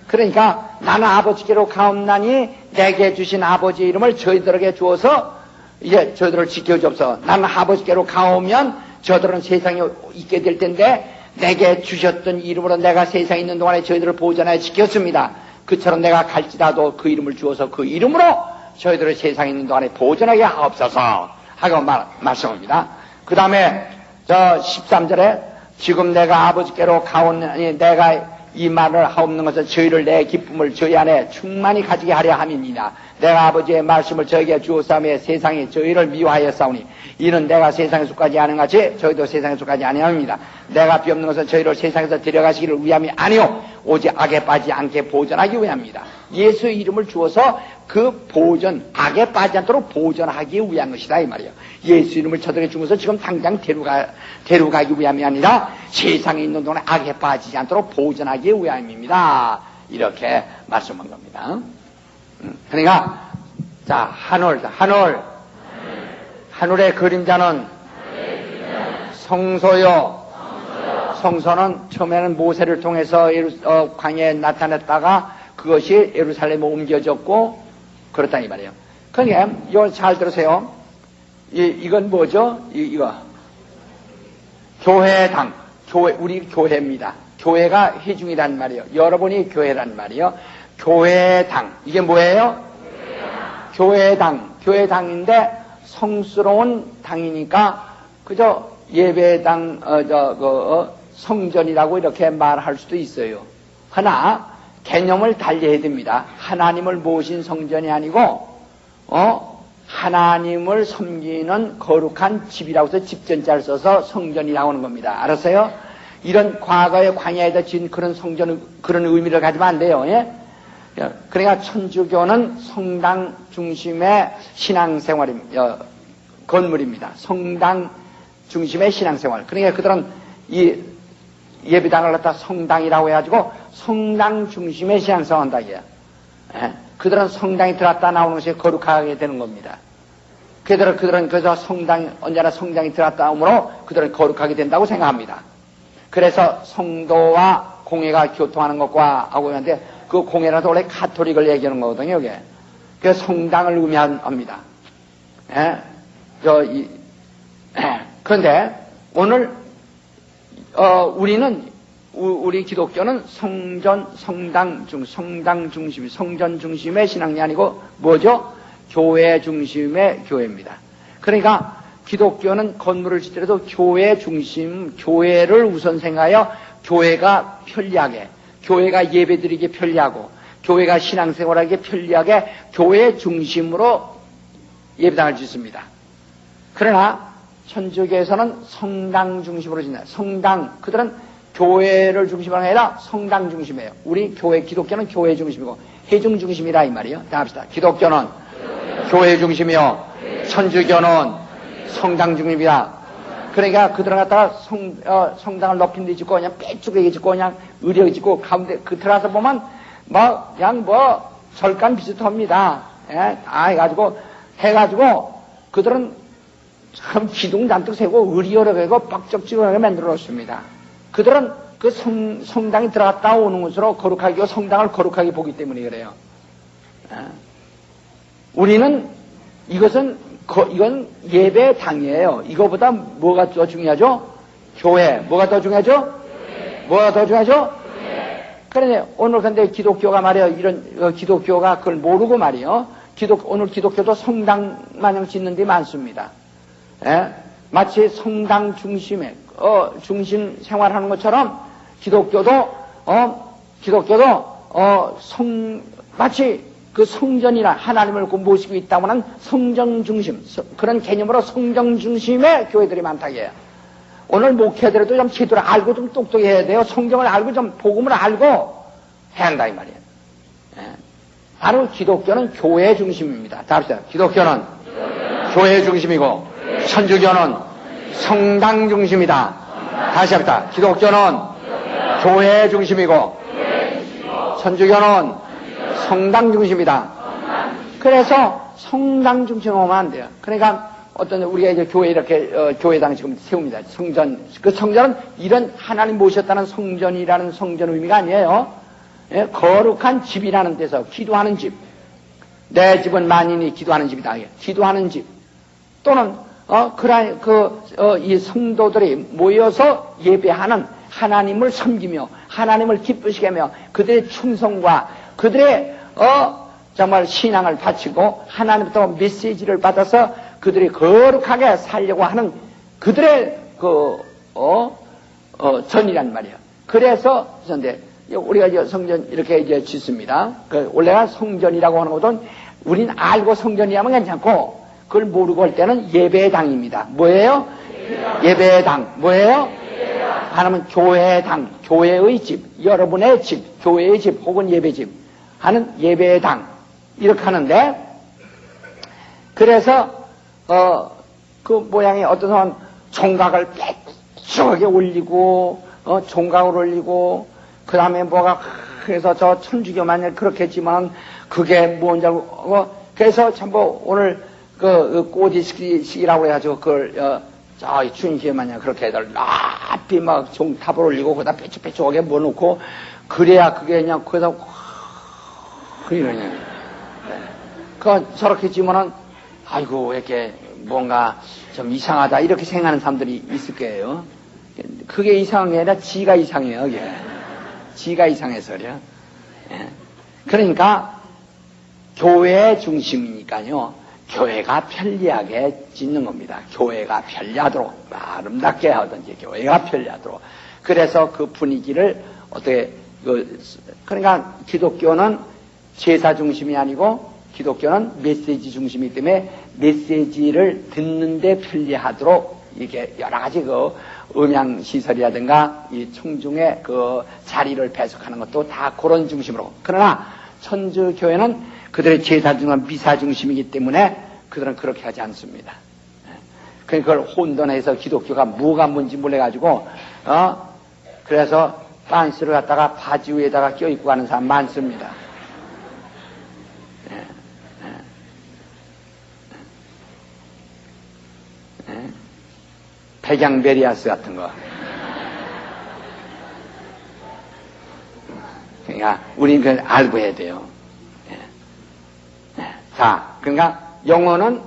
Speaker 1: 그러니까 나는 아버지께로 가옵나니 내게 주신 아버지 이름을 저희들에게 주어서 이제 저희들을 지켜주옵소서. 나는 아버지께로 가오면 저들은 세상에 있게 될 텐데 내게 주셨던 이름으로 내가 세상에 있는 동안에 저희들을 보존하여 지켰습니다. 그처럼 내가 갈지라도 그 이름을 주어서 그 이름으로 저희들을 세상에 있는 동안에 보존하게 하옵소서 하고 말씀합니다. 그 다음에 저 13절에 지금 내가 아버지께로 가오니 내가 이 말을 하옵는 것은 저희를 내 기쁨을 저희 안에 충만히 가지게 하려 함이니라. 내가 아버지의 말씀을 저에게 주었사오며 세상이 저희를 미워하였사오니 이는 내가 세상에 속하지 않은 같이 저희도 세상에 속하지 아니함입니다. 내가 비옵는 것은 저희를 세상에서 데려가시기를 위함이 아니오 오직 악에 빠지지 않게 보존하기 위함입니다. 예수의 이름을 주어서 그 악에 빠지지 않도록 보존하기 위한 것이다 이 말이에요. 예수 이름을 저들에게 주면서 지금 당장 데려가기 위함이 아니라 세상에 있는 동안에 악에 빠지지 않도록 보존하기 위함입니다. 이렇게 말씀한 겁니다. 그러니까 자 하늘의 그림자는 성소요. 성소는 처음에는 모세를 통해서 광야에 나타냈다가 그것이 예루살렘에 옮겨졌고 그렇다 이 말이에요. 그러니까 이거 잘 들으세요. 이건 뭐죠? 이거 교회당. 우리 교회입니다. 교회가 회중이란 말이에요. 여러분이 교회란 말이에요. 교회당. 이게 뭐예요? 교회당인데 성스러운 당이니까 그저 예배당 성전이라고 이렇게 말할 수도 있어요. 하나 개념을 달리해야 됩니다. 하나님을 모신 성전이 아니고 하나님을 섬기는 거룩한 집이라고 해서 집전자를 써서 성전이라고 하는 겁니다. 알았어요? 이런 과거의 광야에다 지은 그런 성전은 그런 의미를 가지면 안 돼요. 예? 그러니까 천주교는 성당 중심의 신앙생활입니다. 건물입니다. 성당 중심의 신앙생활. 그러니까 그들은 이 예배당을 갖다 성당이라고 해가지고 성당 중심의 신앙생활 한다 이게. 그들은 성당에 들어갔다 나오는 것이 거룩하게 되는 겁니다. 그들은 그래서 언제나 성당에 들어갔다 오므로 그들은 거룩하게 된다고 생각합니다. 그래서 성도와 공회가 교통하는 것과 하고 있는데 그 공회라도 원래 가톨릭을 얘기하는 거거든요, 이게. 그래서 성당을 의미합니다. 그런데 오늘 우리 기독교는 성전 중심의 신앙이 아니고 뭐죠? 교회 중심의 교회입니다. 그러니까 기독교는 건물을 짓더라도 교회 중심, 교회를 우선 생각하여 교회가 편리하게, 교회가 예배드리기 편리하고, 교회가 신앙생활하기 편리하게 교회 중심으로 예배당을 짓습니다. 그러나 천주교에서는 성당 중심으로 짓는다. 성당, 그들은 교회를 중심으로 아니라 성당 중심이에요. 우리 교회, 기독교는 교회 중심이고 회중 중심이라 이 말이에요. 다 합시다. 기독교는 교회 중심이요. 천주교는 성당 중심이다. 그러니까 그들은 갖다가 성당을 높은 데 짓고 그냥 빼쭉하게 짓고 그냥 의리하게 짓고 가운데 그 들어가서 보면 그냥 절간 비슷합니다. 예? 다 해가지고 그들은 참 기둥 잔뜩 세고 의리하게 뻑적지근하게 만들어 놓습니다. 그들은 그 성당에 들어갔다 오는 것으로 거룩하게, 성당을 거룩하게 보기 때문에 그래요. 우리는 이건 예배당이에요. 이거보다 뭐가 더 중요하죠? 교회. 뭐가 더 중요하죠? 뭐가 더 중요하죠? 그러네. 오늘 근데 기독교가 말이에요. 이런 기독교가 그걸 모르고 말이에요. 오늘 기독교도 성당 마냥 짓는 데 많습니다. 예? 마치 성당 중심에 중심 생활하는 것처럼 기독교도 마치 그 성전이나 하나님을 모시고 있다고 하는 성전 중심, 그런 개념으로 성전 중심의 교회들이 많다고 해요. 오늘 목회들도 좀 제대로 알고 좀 똑똑해야 돼요. 성경을 알고 좀 복음을 알고 해야 한다 이 말이에요. 예. 바로 기독교는 교회 중심입니다. 다 합시다. 기독교는 교회 중심이고 천주교는 성당 중심이다. 다시 합시다. 기독교는 교회 중심이고 천주교는 성당 중심이다. 그래서 성당 중심으로 오면 안 돼요. 그러니까 우리가 이제 교회 이렇게 교회당 지금 세웁니다. 그 성전은 이런 하나님 모셨다는 성전이라는 성전 의미가 아니에요. 예? 거룩한 집이라는 데서 기도하는 집. 내 집은 만인이 기도하는 집이다. 기도하는 집. 또는 이 성도들이 모여서 예배하는 하나님을 섬기며 하나님을 기쁘시게 하며 그들의 충성과 그들의 정말 신앙을 바치고 하나님부터 메시지를 받아서 그들이 거룩하게 살려고 하는 그들의 전이란 말이에요. 그래서 우리가 이제 성전 이렇게 이제 짓습니다. 원래가 성전이라고 하는 것은 우린 알고 성전이라면 괜찮고 그걸 모르고 할 때는 예배당입니다. 뭐예요? 예배당. 뭐예요? 하나님은 교회당, 교회의 집, 여러분의 집, 교회의 집 혹은 예배집 하는 예배당 이렇게 하는데 그래서 그 모양이 어떤 사람은 종각을 빼쭉하게 올리고 종각을 올리고 그 다음에 뭐가 그래서 저 천주교만 그렇게 했지만 그게 뭔지 알고 그래서 전부 오늘 그 꼬디식이라고 해가지고 그걸 저 춘식에 마냥 그렇게 해서 높이 막 종탑을 올리고 거기다 빼쭉빼쭉하게 넣어놓고 그래야 그게 그냥 거기다 그러냐. 저렇게 지면은 아이고 이렇게 뭔가 좀 이상하다 이렇게 생각하는 사람들이 있을 거예요. 그게 이상한 게 아니라 지가 이상해요. 그게. 지가 이상해서 그래요. 예. 그러니까 교회 중심이니까요. 교회가 편리하게 짓는 겁니다. 교회가 편리하도록 아름답게 하든지 교회가 편리하도록. 그래서 그 분위기를 어떻게 그러니까 기독교는 제사 중심이 아니고 기독교는 메시지 중심이기 때문에 메시지를 듣는데 편리하도록 이게 여러 가지 음향 시설이라든가 이 청중의 자리를 배석하는 것도 다 그런 중심으로. 그러나 천주교회는 그들의 제사 중은 미사 중심이기 때문에 그들은 그렇게 하지 않습니다. 그러니까 그걸 혼돈해서 기독교가 뭐가 뭔지 몰라가지고 그래서 빤스를 갖다가 바지 위에다가 껴입고 가는 사람 많습니다. 백양베리아스 같은 거. 그러니까 우리는 그걸 알고 해야 돼요. 자, 그러니까 영혼은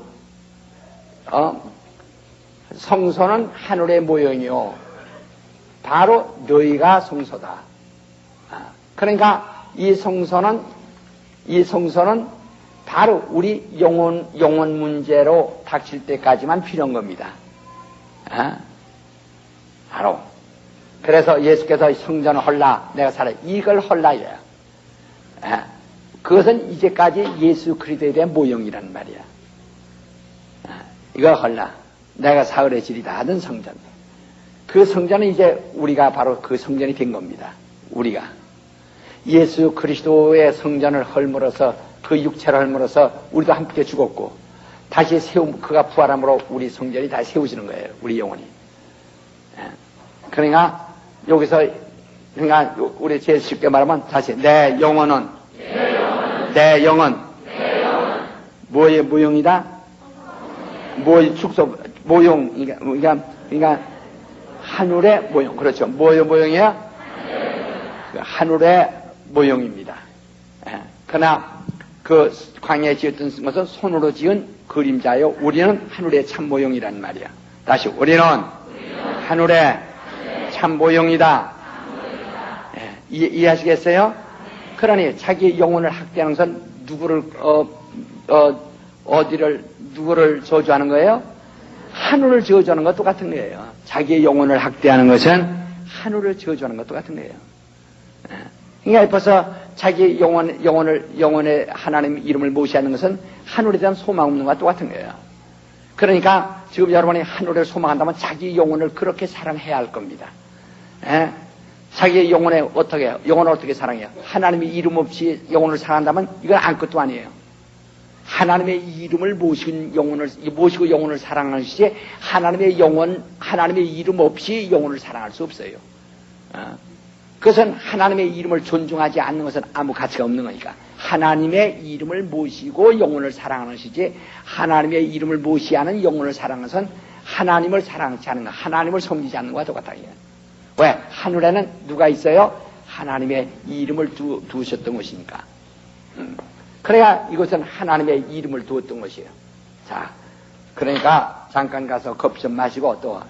Speaker 1: 성소는 하늘의 모형이요. 바로 너희가 성소다. 그러니까 이 성소는 바로 우리 영혼 문제로 닥칠 때까지만 필요한 겁니다. 바로. 그래서 예수께서 성전을 헐라, 내가 살아. 이걸 헐라, 이래요. 그것은 이제까지 예수 그리스도에 대한 모형이란 말이야. 이거 헐라. 내가 사흘에 지리다 하던 성전. 그 성전은 이제 우리가 바로 그 성전이 된 겁니다. 우리가. 예수 그리스도의 성전을 헐물어서 그 육체를 헐물어서 우리도 함께 죽었고 다시 그가 부활함으로 우리 성전이 다시 세워지는 거예요. 우리 영혼이. 그러니까 여기서 그러니까 우리 제일 쉽게 말하면 다시 내 영혼은 뭐의 모형이다? 뭐의 축소 모형 그러니까 하늘의 모형. 그렇죠. 뭐의 모형이야? 하늘의 모형입니다. 그러나 그 광야에 지었던 것은 손으로 지은 그림자요. 우리는 하늘의 참 모형이란 말이야. 다시 우리는 하늘의 참 모형이다. 이해하시겠어요? 그러니 자기 영혼을 학대하는 것은 누구를 저주하는 거예요? 하늘을 저주하는 것 똑같은 거예요. 자기의 영혼을 학대하는 것은 하늘을 저주하는 것 똑같은 거예요. 그러니까 벌써 자기 영혼의 하나님 이름을 모시하는 것은 하늘에 대한 소망 없는 것과 똑같은 거예요. 그러니까 지금 여러분이 하늘을 소망한다면 자기 영혼을 그렇게 사랑해야 할 겁니다. 자기 영혼을 어떻게 사랑해요? 하나님의 이름 없이 영혼을 사랑한다면 이건 아무것도 아니에요. 하나님의 이름을 모시고 영혼을 사랑하는 것이 하나님의 이름 없이 영혼을 사랑할 수 없어요. 그것은 하나님의 이름을 존중하지 않는 것은 아무 가치가 없는 거니까. 하나님의 이름을 모시고 영혼을 사랑하는 것이지, 하나님의 이름을 모시하는 영혼을 사랑하는 것은 하나님을 사랑하지 않는 것, 하나님을 섬기지 않는 것과 똑같다. 왜? 하늘에는 누가 있어요? 하나님의 이름을 두셨던 것이니까. 그래야 이것은 하나님의 이름을 두었던 것이에요. 자, 그러니까 잠깐 가서 커피 좀 마시고 또,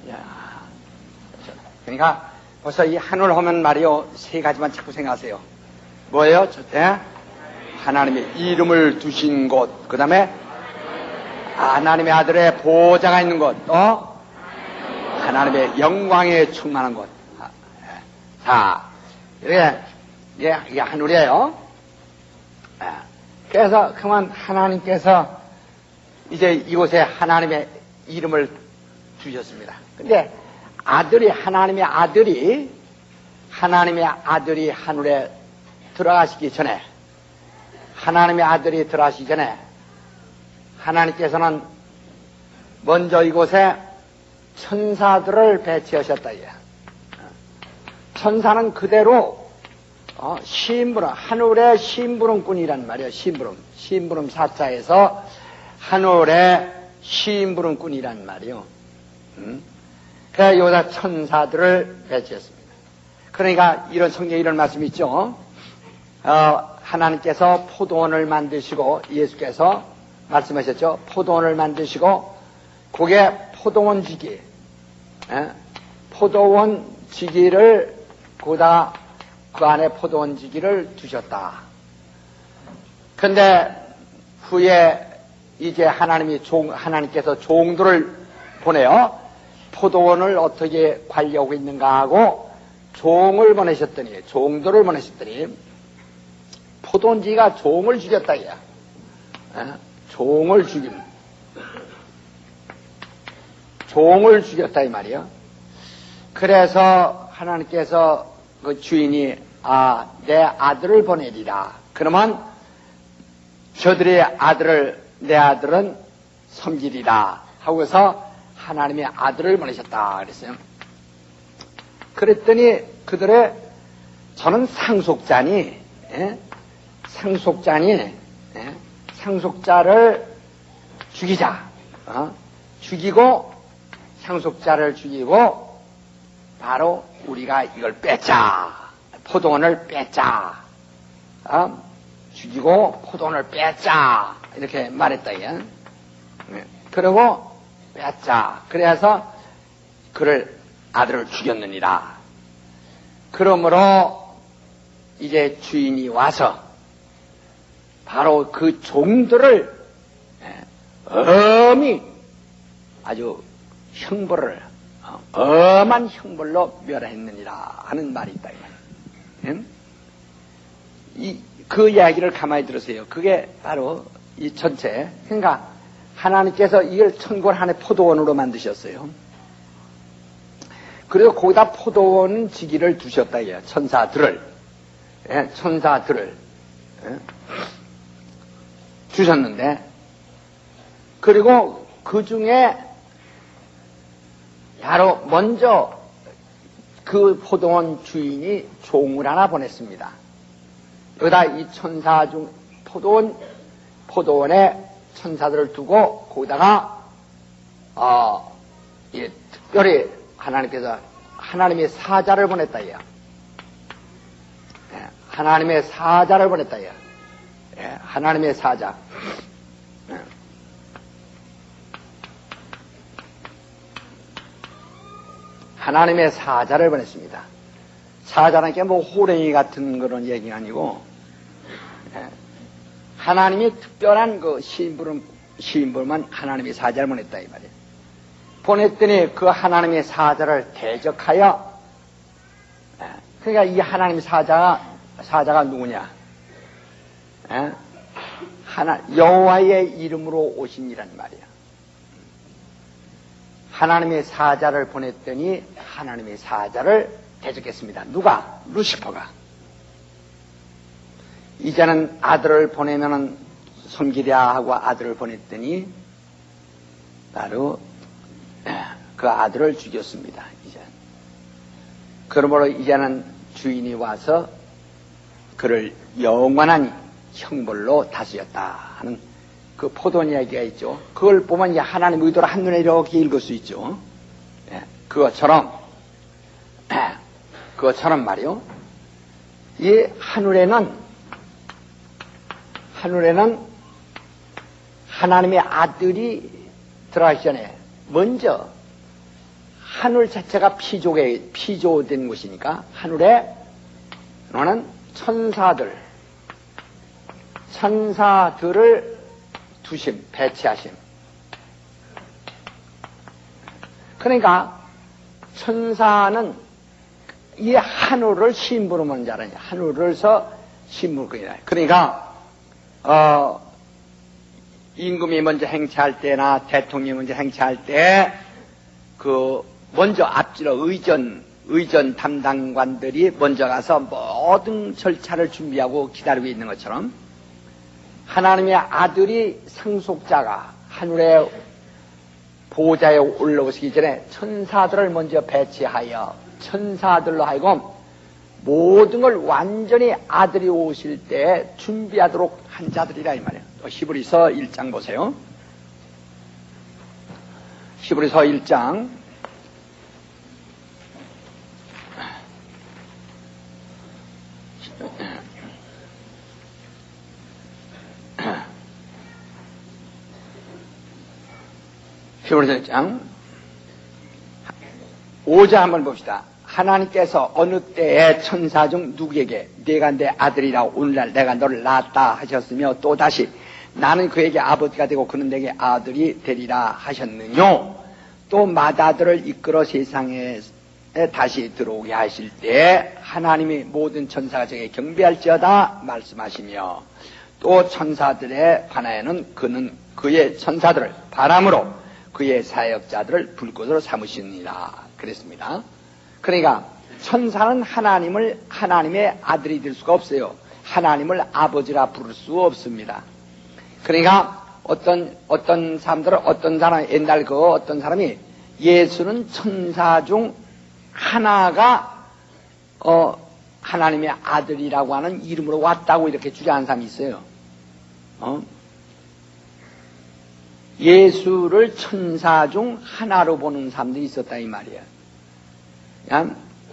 Speaker 1: 그러니까 벌써 이 하늘 하면 말이요, 세 가지만 자꾸 생각하세요. 뭐예요? 하나님의 이름을 두신 곳, 그 다음에 하나님의 아들의 보좌가 있는 곳, 또 하나님의 영광에 충만한 곳. 자, 이게 하늘이에요. 그래서 그만 하나님께서 이제 이곳에 하나님의 이름을 주셨습니다. 근데 하나님의 아들이 하늘에 들어가시기 전에, 하나님께서는 먼저 이곳에 천사들을 배치하셨다. 천사는 그대로 하늘의 심부름꾼이란 말이에요. 심부름 사자에서 하늘의 심부름꾼이란 말이에요. 그래서 여기다 천사들을 배치했습니다. 그러니까 이런 성경에 이런 말씀이 있죠. 하나님께서 포도원을 만드시고, 예수께서 말씀하셨죠. 포도원을 만드시고 그게 포도원 지기를 거기다 그 안에 포도원 지기를 두셨다. 근데 후에 이제 하나님께서 종들을 보내요. 포도원을 어떻게 관리하고 있는가 하고 종들을 보내셨더니 포도원지가 종을 죽였다. 종을 죽였다 이 말이요. 그래서 하나님께서 그 주인이 내 아들을 보내리라. 그러면 내 아들은 섬기리라 하고서 하나님의 아들을 보내셨다 그랬어요. 그랬더니 저는 상속자를 죽이자. 상속자를 죽이고 바로 우리가 이걸 뺏자. 포도원을 뺏자. 죽이고 포도원을 뺏자. 이렇게 말했다. 그리고 뺏자. 그래서 아들을 죽였느니라. 그러므로 이제 주인이 와서 바로 그 종들을 엄히 아주 엄한 형벌로 멸했느니라 하는 말이 있다. 그 이야기를 가만히 들으세요. 그게 바로 이 전체. 그러니까 하나님께서 이걸 천골 하나의 포도원으로 만드셨어요. 그래서 거기다 포도원 지기를 두셨다 이거야. 천사들을. 예, 천사들을. 예? 주셨는데, 그리고 그 중에 바로 먼저 그 포도원 주인이 종을 하나 보냈습니다. 여기다 이 천사 중 포도원에 천사들을 두고 거기다가 특별히 하나님께서 하나님의 사자를 보냈다 이야. 하나님의 사자를 보냈다 이야. 하나님의 사자. 하나님의 사자를 보냈습니다. 사자는 게 뭐 호랭이 같은 그런 얘기가 아니고, 하나님이 특별한 그 시인부만 하나님의 사자를 보냈다 이 말이에요. 보냈더니 그 하나님의 사자를 대적하여, 그러니까 이 하나님의 사자가 누구냐? 여호와의 이름으로 오신이란 말이야. 하나님의 사자를 보냈더니 하나님의 사자를 대적했습니다. 누가? 루시퍼가. 이제는 아들을 보내면은 섬기랴 하고 아들을 보냈더니 바로 그 아들을 죽였습니다. 이제. 그러므로 이제는 주인이 와서 그를 영원한 형벌로 다스렸다 하는 그 포도원 이야기가 있죠. 그걸 보면 이제 하나님 의도로 한눈에 이렇게 읽을 수 있죠. 그것처럼 말이요. 이 하늘에는 하나님의 아들이 들어가기 전에 먼저 하늘 자체가 피조된 곳이니까 하늘에 너는 천사들을 배치하심. 그러니까 천사는 이 하늘을 심부름 하는 자라니 하늘을서 심부름이라. 그러니까 임금이 먼저 행차할 때나 대통령이 먼저 행차할 때 그 먼저 앞질러 의전 담당관들이 먼저 가서 모든 절차를 준비하고 기다리고 있는 것처럼 하나님의 아들이 상속자가 하늘의 보좌에 올라오시기 전에 천사들을 먼저 배치하여 천사들로 하여금 모든 걸 완전히 아들이 오실 때 준비하도록 한 자들이라 이 말이에요. 히브리서 1장 보세요. 히브리서 1장 히브리서 1장 5절 한번 봅시다. 하나님께서 어느 때에 천사 중 누구에게 네가 내 아들이라 오늘날 내가 너를 낳았다 하셨으며 또다시 나는 그에게 아버지가 되고 그는 내게 아들이 되리라 하셨느뇨. 또 맏아들을 이끌어 세상에 다시 들어오게 하실 때 하나님이 모든 천사가 저에게 경배할지어다 말씀하시며 또 천사들에 관하여는 그는 그의 천사들을 바람으로 그의 사역자들을 불꽃으로 삼으시니라 그랬습니다. 그러니까 천사는 하나님의 아들이 될 수가 없어요. 하나님을 아버지라 부를 수 없습니다. 그러니까 어떤 사람들은 옛날 어떤 사람이 예수는 천사 중 하나가 하나님의 아들이라고 하는 이름으로 왔다고 이렇게 주장하는 사람이 있어요. 예수를 천사 중 하나로 보는 사람들이 있었다 이 말이야.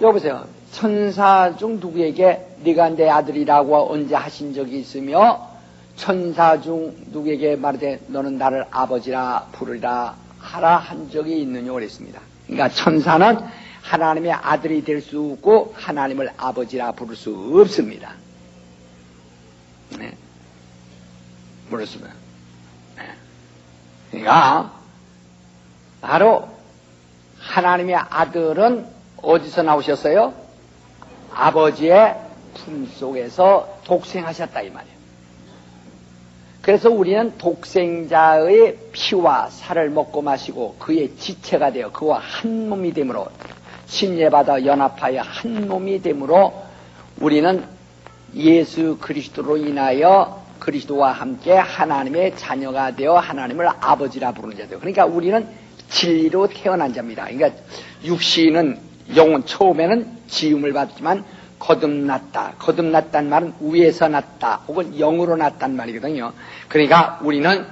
Speaker 1: 여보세요. 천사 중 누구에게 네가 내 아들이라고 언제 하신 적이 있으며 천사 중 누구에게 말하되 너는 나를 아버지라 부르리라 하라 한 적이 있느냐 그랬습니다. 그러니까 천사는 하나님의 아들이 될 수 없고 하나님을 아버지라 부를 수 없습니다. 네. 모르겠습니다. 네. 그러니까 바로 하나님의 아들은 어디서 나오셨어요? 아버지의 품속에서 독생하셨다 이 말이에요. 그래서 우리는 독생자의 피와 살을 먹고 마시고 그의 지체가 되어 그와 한 몸이 되므로 침례받아 연합하여 한 몸이 되므로 우리는 예수 그리스도로 인하여 그리스도와 함께 하나님의 자녀가 되어 하나님을 아버지라 부르는 자들. 그러니까 우리는 진리로 태어난 자입니다. 그러니까 육신은 영혼 처음에는 지음을 받지만 거듭났다. 거듭났단 말은 위에서 났다 혹은 영으로 났단 말이거든요. 그러니까 우리는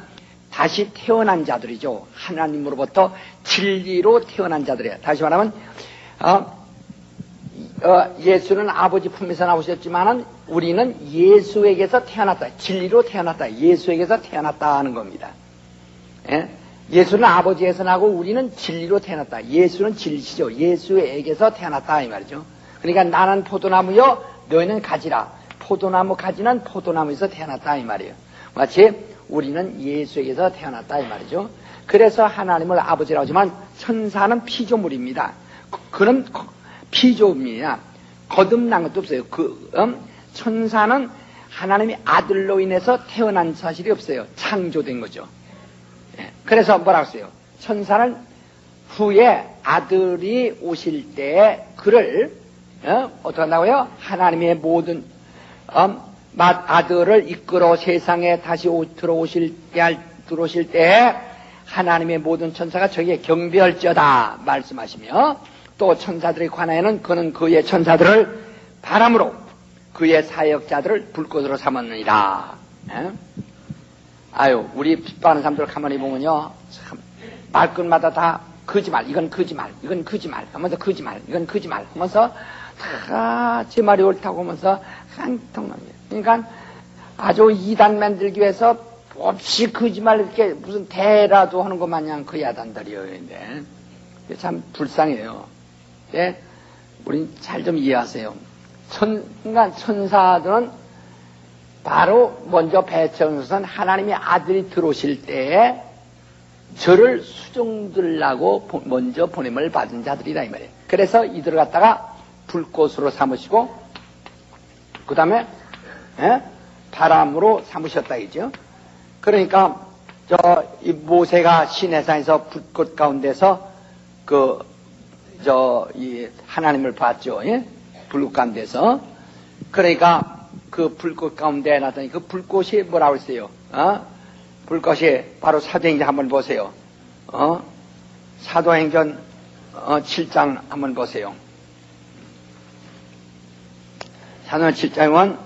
Speaker 1: 다시 태어난 자들이죠. 하나님으로부터 진리로 태어난 자들이에요. 다시 말하면 예수는 아버지 품에서 나오셨지만은 우리는 예수에게서 태어났다. 진리로 태어났다. 예수에게서 태어났다 하는 겁니다. 예? 예수는 아버지에서 나고 우리는 진리로 태어났다. 예수는 진리시죠. 예수에게서 태어났다 이 말이죠. 그러니까 나는 포도나무요 너희는 가지라. 포도나무 가지는 포도나무에서 태어났다 이 말이에요. 마치 우리는 예수에게서 태어났다 이 말이죠. 그래서 하나님을 아버지라고 하지만 천사는 피조물입니다. 그는 피조물이야. 거듭난 것도 없어요. 천사는 하나님의 아들로 인해서 태어난 사실이 없어요. 창조된 거죠. 그래서 뭐라고 했어요? 천사는 후에 아들이 오실 때 그를 어떻게 한다고요? 하나님의 모든 아들을 이끌어 세상에 다시 들어오실 때 하나님의 모든 천사가 저에게 경배할지어다 말씀하시며 또 천사들에 관하여는 그는 그의 천사들을 바람으로 그의 사역자들을 불꽃으로 삼았느니라. 아유, 우리 핍박하는 사람들 가만히 보면요, 참 말끝마다 다 거짓말, 이건 거짓말, 이건 거짓말 하면서 거짓말, 이건 거짓말 하면서 다 제 말이 옳다고 하면서 한통합니다. 그러니까 아주 이단 만들기 위해서 없이 거짓말 이렇게 무슨 대라도 하는 것 마냥 그 야단들이에요. 근데 참 불쌍해요. 예? 우린 잘 좀 이해하세요. 그러니까 천사들은 바로 먼저 배척은 하나님의 아들이 들어오실 때에 저를 수종들라고 먼저 보냄을 받은 자들이다 이 말이에요. 그래서 이들을 갖다가 불꽃으로 삼으시고 그 다음에 바람으로 삼으셨다 이죠. 그러니까 이 모세가 시내산에서 불꽃 가운데서 이 하나님을 봤죠. 예? 불꽃 가운데서. 그러니까 그 불꽃 가운데 나타나니 그 불꽃이 뭐라고 했어요? 불꽃이 바로 사도행전 한번 보세요. 사도행전 7장 한번 보세요. 사도행전 7장은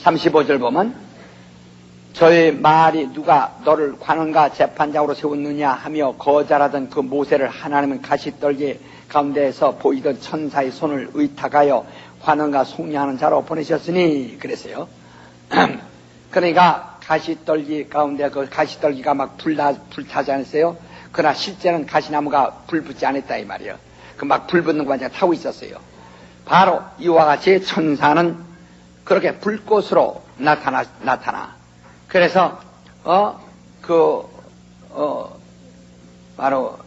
Speaker 1: 35절 보면 저의 말이 누가 너를 관원과 재판장으로 세웠느냐 하며 거절하던 그 모세를 하나님은 가시떨기 가운데에서 보이던 천사의 손을 의탁하여 관원과 속량하는 자로 보내셨으니 그랬어요. 그러니까 가시떨기 가운데 그 가시떨기가 막 불타지 않았어요. 그러나 실제는 가시나무가 불붙지 않았다 이 말이에요. 그 막 불붙는 것만 타고 있었어요. 바로 이와 같이 천사는 그렇게 불꽃으로 나타나. 그래서 바로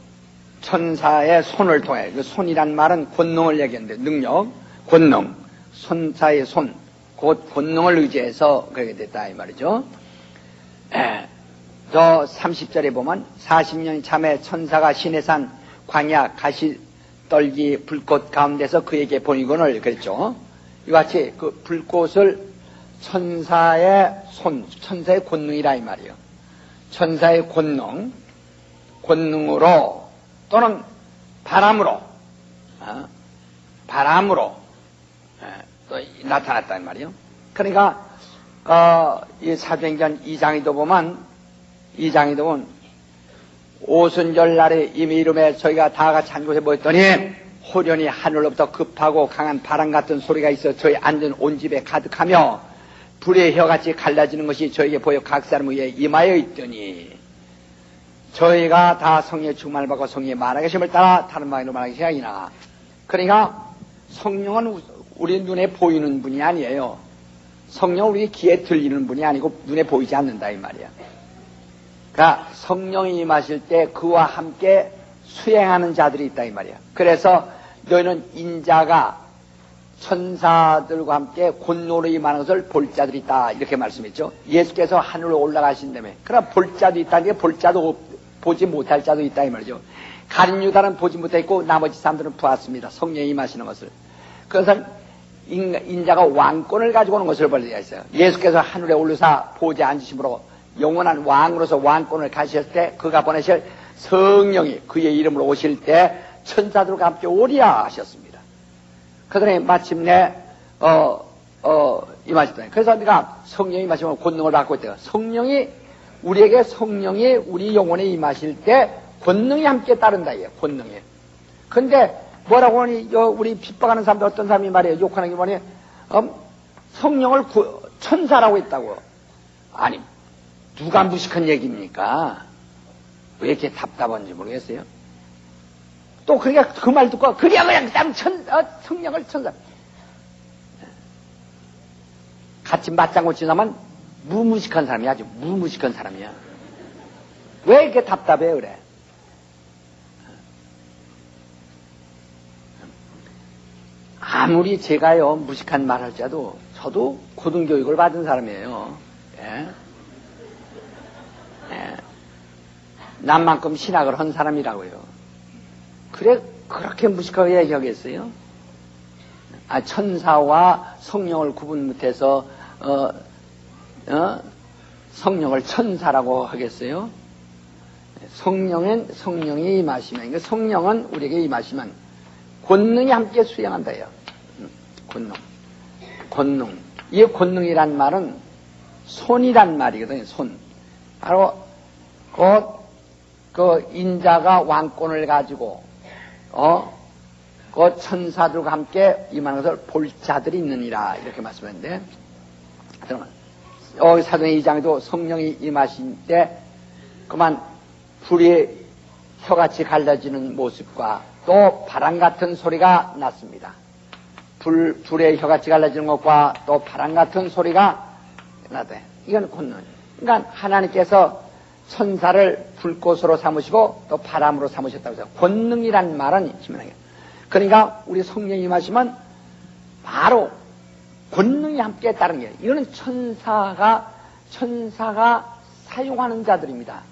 Speaker 1: 천사의 손을 통해, 그 손이란 말은 권능을 얘기하는데, 능력, 권능, 천사의 손, 곧 권능을 의지해서 그렇게 됐다 이 말이죠. 저 30절에 보면 40년이 참에 천사가 시내산 광야 가시떨기 불꽃 가운데서 그에게 보이거늘 그랬죠. 이와 같이 그 불꽃을 천사의 손, 천사의 권능이라 이 말이에요. 천사의 권능으로 또는 바람으로 또 나타났다 이 말이에요. 그러니까 이 사도행전 2장에도 보면 오순절 날에 이미 이름에 저희가 다 같이 한 곳에 모였더니 호련히 하늘로부터 급하고 강한 바람 같은 소리가 있어 저희 앉은 온 집에 가득하며 불의 혀같이 갈라지는 것이 저에게 보여 각 사람 위에 임하여 있더니 저희가 다 성령의 충만을 받고 성령의 말하계심을 따라 다른 방향으로 말하기 시작이나. 그러니까 성령은 우리 눈에 보이는 분이 아니에요. 성령은 우리 귀에 들리는 분이 아니고 눈에 보이지 않는다 이 말이야. 그러니까 성령이 임하실 때 그와 함께 수행하는 자들이 있다 이 말이야. 그래서 너희는 인자가 천사들과 함께 곤노로 임하는 것을 볼 자들이 있다. 이렇게 말씀했죠. 예수께서 하늘로 올라가신다며. 그러나 볼 자도 있다는 게 볼 자도 보지 못할 자도 있다 이 말이죠. 가룟 유다는 보지 못했고 나머지 사람들은 보았습니다. 성령이 임하시는 것을. 그것은 인자가 왕권을 가지고 오는 것을 볼 수가 있어요. 예수께서 하늘에 올라사 보좌에 앉으심으로 영원한 왕으로서 왕권을 가셨을 때 그가 보내실 성령이 그의 이름으로 오실 때 천사들과 함께 오리라 하셨습니다. 그들이 마침내 임하셨다. 그래서 우리가 성령이 임하시면 권능을 받고 있대요. 우리에게 성령이 우리 영혼에 임하실 때 권능이 함께 따른다. 권능이. 근데 뭐라고 하니 우리 핍박하는 사람들 어떤 사람이 말이에요. 욕하는 게 뭐니 성령을 천사라고 했다고. 아니 누가 무식한 얘기입니까? 왜 이렇게 답답한지 모르겠어요. 또 그러니까 그 말 듣고 그냥 성령을 천사 같이 맞장구 치자면 무무식한 사람이야. 아주 무무식한 사람이야. 왜 이렇게 답답해 그래? 아무리 제가요 무식한 말 할지라도 저도 고등교육을 받은 사람이에요. 예? 예. 남만큼 신학을 한 사람이라고요. 그래 그렇게 무식하게 얘기하겠어요? 천사와 성령을 구분 못해서 성령을 천사라고 하겠어요? 성령이 임하시면, 그러니까 성령은 우리에게 임하시면 권능이 함께 수행한다요. 권능. 이 권능이란 말은 손이란 말이거든요. 손. 바로 그 인자가 왕권을 가지고 그 천사들과 함께 임하는 것을 볼 자들이 있느니라 이렇게 말씀했는데, 그러면 사도행 2장에도 성령이 임하신 때 그만 불이 혀같이 갈라지는 모습과 또 바람 같은 소리가 났습니다. 불의 혀같이 갈라지는 것과 또 바람 같은 소리가 나대. 이건 권능. 그러니까 하나님께서 천사를 불꽃으로 삼으시고 또 바람으로 삼으셨다고 해서 권능이란 말은 희미하게. 그러니까 우리 성령이 임하시면 바로 권능이 함께 따르는 게, 이거는 천사가 사용하는 자들입니다.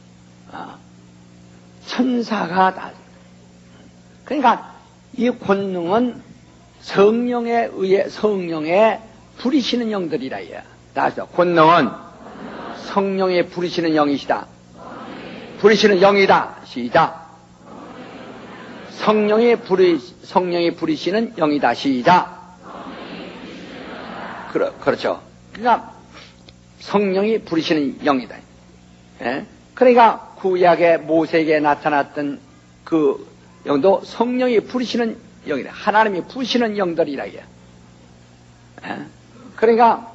Speaker 1: 천사가 다. 그러니까 이 권능은 성령에 의해 성령에 부리시는 영들이라 해요. 다시요. 권능은 성령에 부리시는 영이시다. 부리시는 영이다. 시작. 성령이 부리시는 영이다. 시작. 그렇죠. 그러니까 성령이 부리시는 영이다. 예? 그러니까 구약의 모세에게 나타났던 그 영도 성령이 부리시는 영이다. 하나님이 부시는 영들이라 해요. 예? 그러니까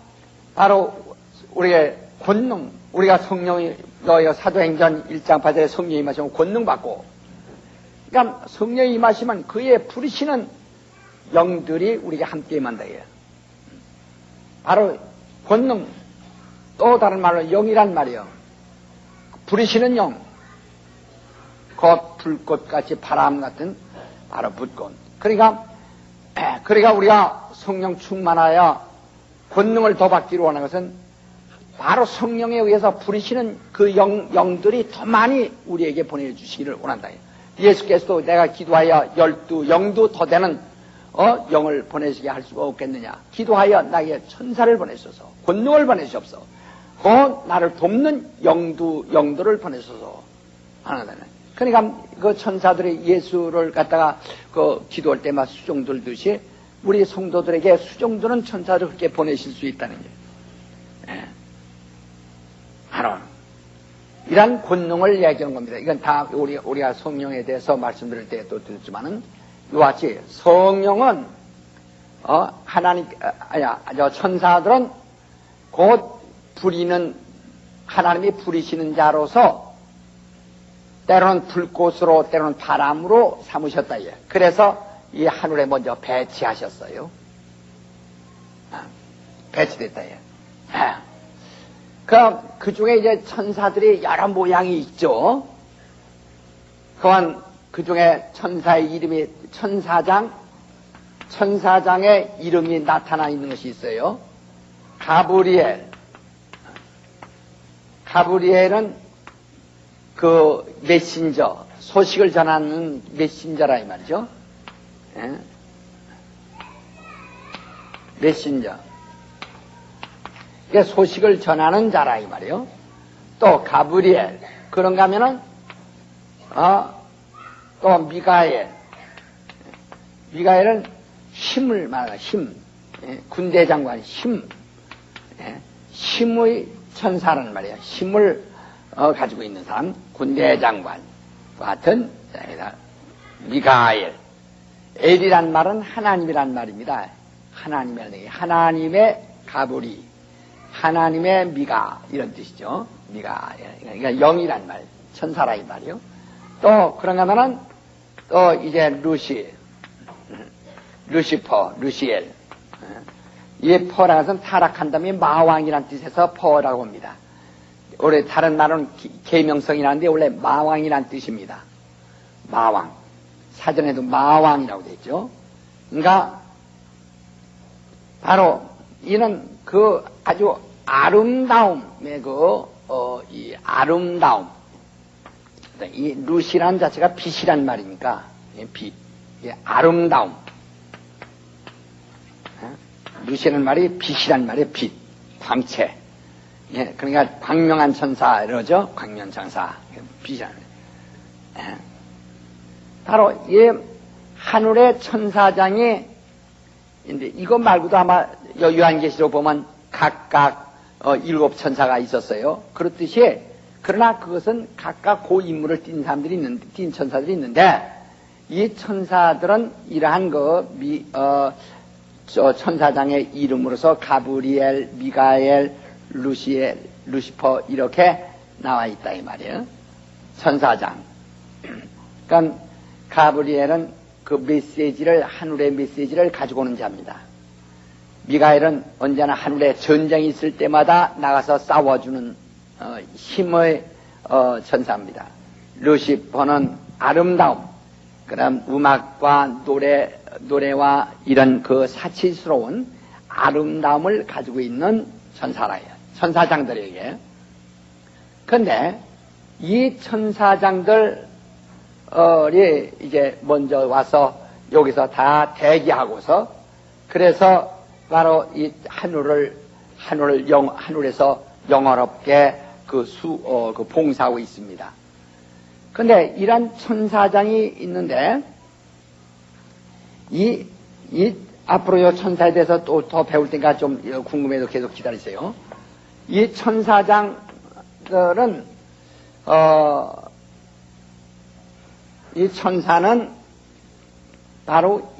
Speaker 1: 바로 우리의 권능, 우리가 성령이 너희가 사도행전 1장 8절에 성령이 임하시면 권능 받고, 그러니까 성령이 임하시면 그의 부리시는 영들이 우리가 함께 임한다 해요. 바로 권능, 또 다른 말로 영이란 말이에요. 부리시는 영, 곧 불꽃같이 바람 같은 바로 불꽃. 그러니까 우리가 성령 충만하여 권능을 더 받기로 하는 것은 바로 성령에 의해서 부리시는 그 영들이 더 많이 우리에게 보내주시기를 원한다. 예수께서도 내가 기도하여 12영도 더 되는 영을 보내시게 할 수가 없겠느냐. 기도하여 나에게 천사를 보내셔서 권능을 보내시옵소서. 나를 돕는 영들을 보내셔서 하나님. 그러니까 그 천사들이 예수를 갖다가 기도할 때마다 수종 들듯이 우리 성도들에게 수종 드는 천사를 그렇게 보내실 수 있다는 게. 예. 바로 이런 권능을 얘기하는 겁니다. 이건 다 우리가 성령에 대해서 말씀드릴 때 또 들었지만은 이와 같이 성령은 천사들은 곧 하나님이 부리시는 자로서 때로는 불꽃으로 때로는 바람으로 삼으셨다. 그래서 이 하늘에 먼저 배치하셨어요. 배치됐다. 그 중에 이제 천사들이 여러 모양이 있죠. 그 중에 천사의 이름이 천사장, 천사장의 이름이 나타나 있는 것이 있어요. 가브리엘. 가브리엘은 그 메신저, 소식을 전하는 메신저라 이 말이죠. 예? 메신저. 그게 소식을 전하는 자라 이 말이요. 또 가브리엘. 그런가 하면은 또 미가엘. 미가엘은 힘을 말하는 힘. 예? 군대 장관 힘. 예? 힘의 천사라는 말이에요. 힘을 가지고 있는 사람, 군대 장관과 같은 미가엘. 엘이란 말은 하나님이란 말입니다. 하나님의 가브리, 하나님의 미가 이런 뜻이죠. 미가, 그러니까 영이란 말, 천사라 이 말이요. 또 그런가 하면은 또 이제 루시퍼, 루시엘. 이 퍼라는 것은 타락한 다음에 마왕이란 뜻에서 퍼라고 합니다. 원래 다른 말은 계명성이라는데 원래 마왕이란 뜻입니다. 마왕. 사전에도 마왕이라고 되어 있죠. 그러니까 바로 이는 그 아주 아름다움의 이 아름다움. 이 루시라는 자체가 빛이란 말이니까 빛. 아름다움. 루시라는 말이 빛이란 말이에요. 빛. 광채. 예, 그러니까 광명한 천사 이러죠. 광명 천사. 빛이라는 예. 바로 이 하늘의 천사장이 인데 이것 말고도 아마 요한계시록 보면 각각 7 천사가 있었어요. 그렇듯이 그러나 그것은 각각 그 임무를 띈 천사들이 있는데 이 천사들은 이러한 천사장의 이름으로서 가브리엘, 미가엘, 루시엘, 루시퍼 이렇게 나와 있다 이 말이에요. 천사장. 그러니까 가브리엘은 그 메시지를 하늘의 메시지를 가지고 오는 자입니다. 미가엘은 언제나 하늘에 전쟁이 있을 때마다 나가서 싸워주는 힘의 천사입니다. 루시퍼는 아름다움, 그다음 음악과 노래와 이런 그 사치스러운 아름다움을 가지고 있는 천사라요. 천사장들에게. 그런데 이 천사장들이 이제 먼저 와서 여기서 다 대기하고서 그래서 바로 이 하늘에서 영원롭게 그 봉사하고 있습니다. 그런데 이런 천사장이 있는데 이 앞으로 이 천사에 대해서 또 더 배울 테니까 좀 궁금해도 계속 기다리세요. 이 천사장들은 이 천사는 바로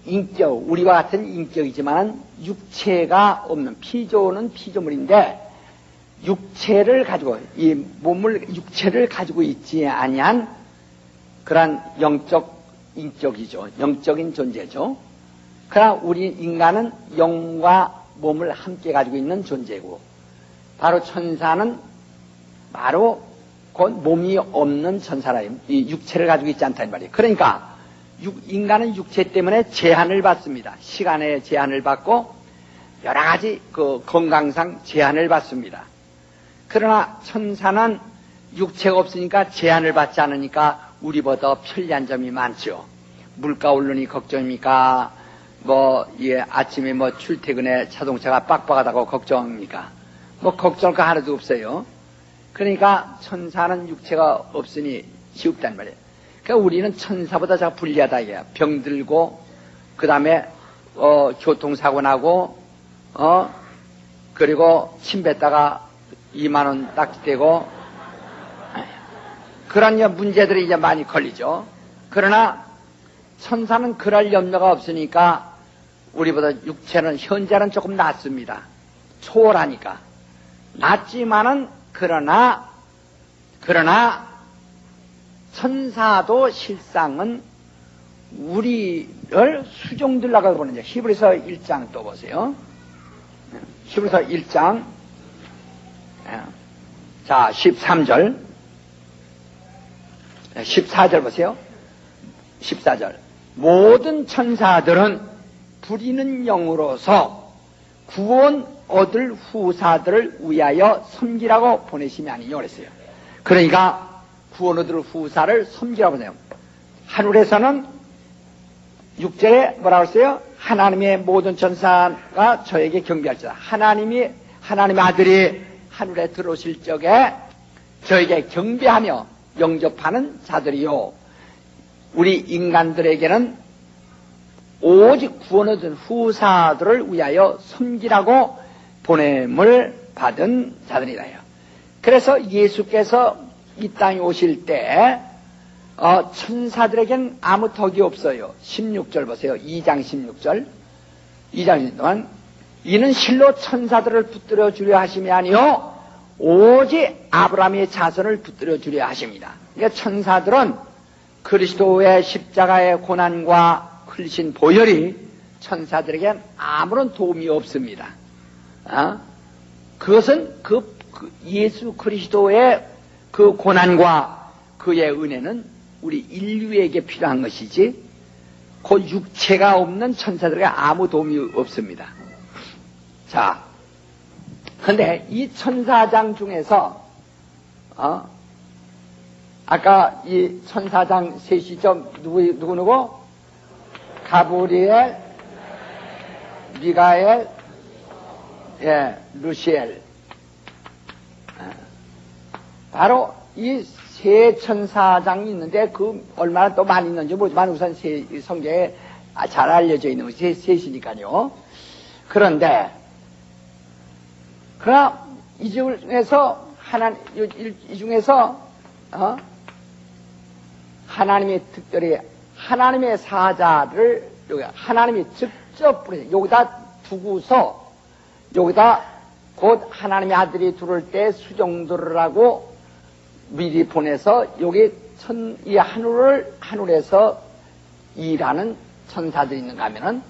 Speaker 1: 인격, 우리와 같은 인격이지만 육체가 없는 피조는 피조물인데 육체를 가지고 육체를 가지고 있지 아니한 그러한 영적 인격이죠. 영적인 존재죠. 그러나 우리 인간은 영과 몸을 함께 가지고 있는 존재고 바로 천사는 바로 곧 몸이 없는 천사라. 이 육체를 가지고 있지 않다는 말이에요. 그러니까 인간은 육체 때문에 제한을 받습니다. 시간의 제한을 받고 여러 가지 그 건강상 제한을 받습니다. 그러나 천사는 육체가 없으니까 제한을 받지 않으니까 우리보다 편리한 점이 많죠. 물가 오르니 걱정입니까? 아침에 출퇴근에 자동차가 빡빡하다고 걱정합니까? 걱정할 거 하나도 없어요. 그러니까 천사는 육체가 없으니 쉽단 말이에요. 그러니까 우리는 천사보다 더 불리하다 이거야. 병들고, 그 다음에, 교통사고 나고, 그리고 침 뱉다가 2만원 딱지되고, 그런 문제들이 이제 많이 걸리죠. 그러나 천사는 그럴 염려가 없으니까 우리보다 육체는 현재는 조금 낫습니다. 초월하니까. 낫지만은 그러나 천사도 실상은 우리를 수종들라고 보는 히브리서 1장 또 보세요. 히브리서 1장 자 13절 14절 보세요. 14절 모든 천사들은 부리는 영으로서 구원 얻을 후사들을 위하여 섬기라고 보내심이 아니냐 그랬어요. 그러니까 구원 얻을 후사를 섬기라고 해요. 하늘에서는 6절에 뭐라고 했어요? 하나님의 모든 천사가 저에게 경배할지다. 하나님의 아들이 하늘에 들어오실 적에 저에게 경배하며 영접하는 자들이요. 우리 인간들에게는 오직 구원 얻은 후사들을 위하여 섬기라고 보냄을 받은 자들이라요. 그래서 예수께서 이 땅에 오실 때 천사들에겐 아무 덕이 없어요. 16절 보세요. 2장 16절. 2장 16절. 이는 실로 천사들을 붙들어 주려 하심이 아니요 오직 아브라함의 자손을 붙들어 주려 하십니다. 그러니까 천사들은 그리스도의 십자가의 고난과 흘리신 보혈이 천사들에겐 아무런 도움이 없습니다. 그것은 예수 그리스도의 그 고난과 그의 은혜는 우리 인류에게 필요한 것이지 그 육체가 없는 천사들에게 아무 도움이 없습니다. 자, 근데 이 천사장 중에서 아까 이 천사장 셋이 좀 누구? 가브리엘, 미가엘, 루시엘. 바로 이 세 천사장이 있는데 그 얼마나 또 많이 있는지 모르지만 우선 성경에 잘 알려져 있는 것이 셋이니까요. 그러나 이 중에서 하나님이 특별히 하나님의 사자를 하나님이 직접 여기다 두고서 여기다 곧 하나님의 아들이 들어올 때 수종들을 하고 미리 보내서 여기 이 하늘에서 일하는 천사들이 있는가 하면은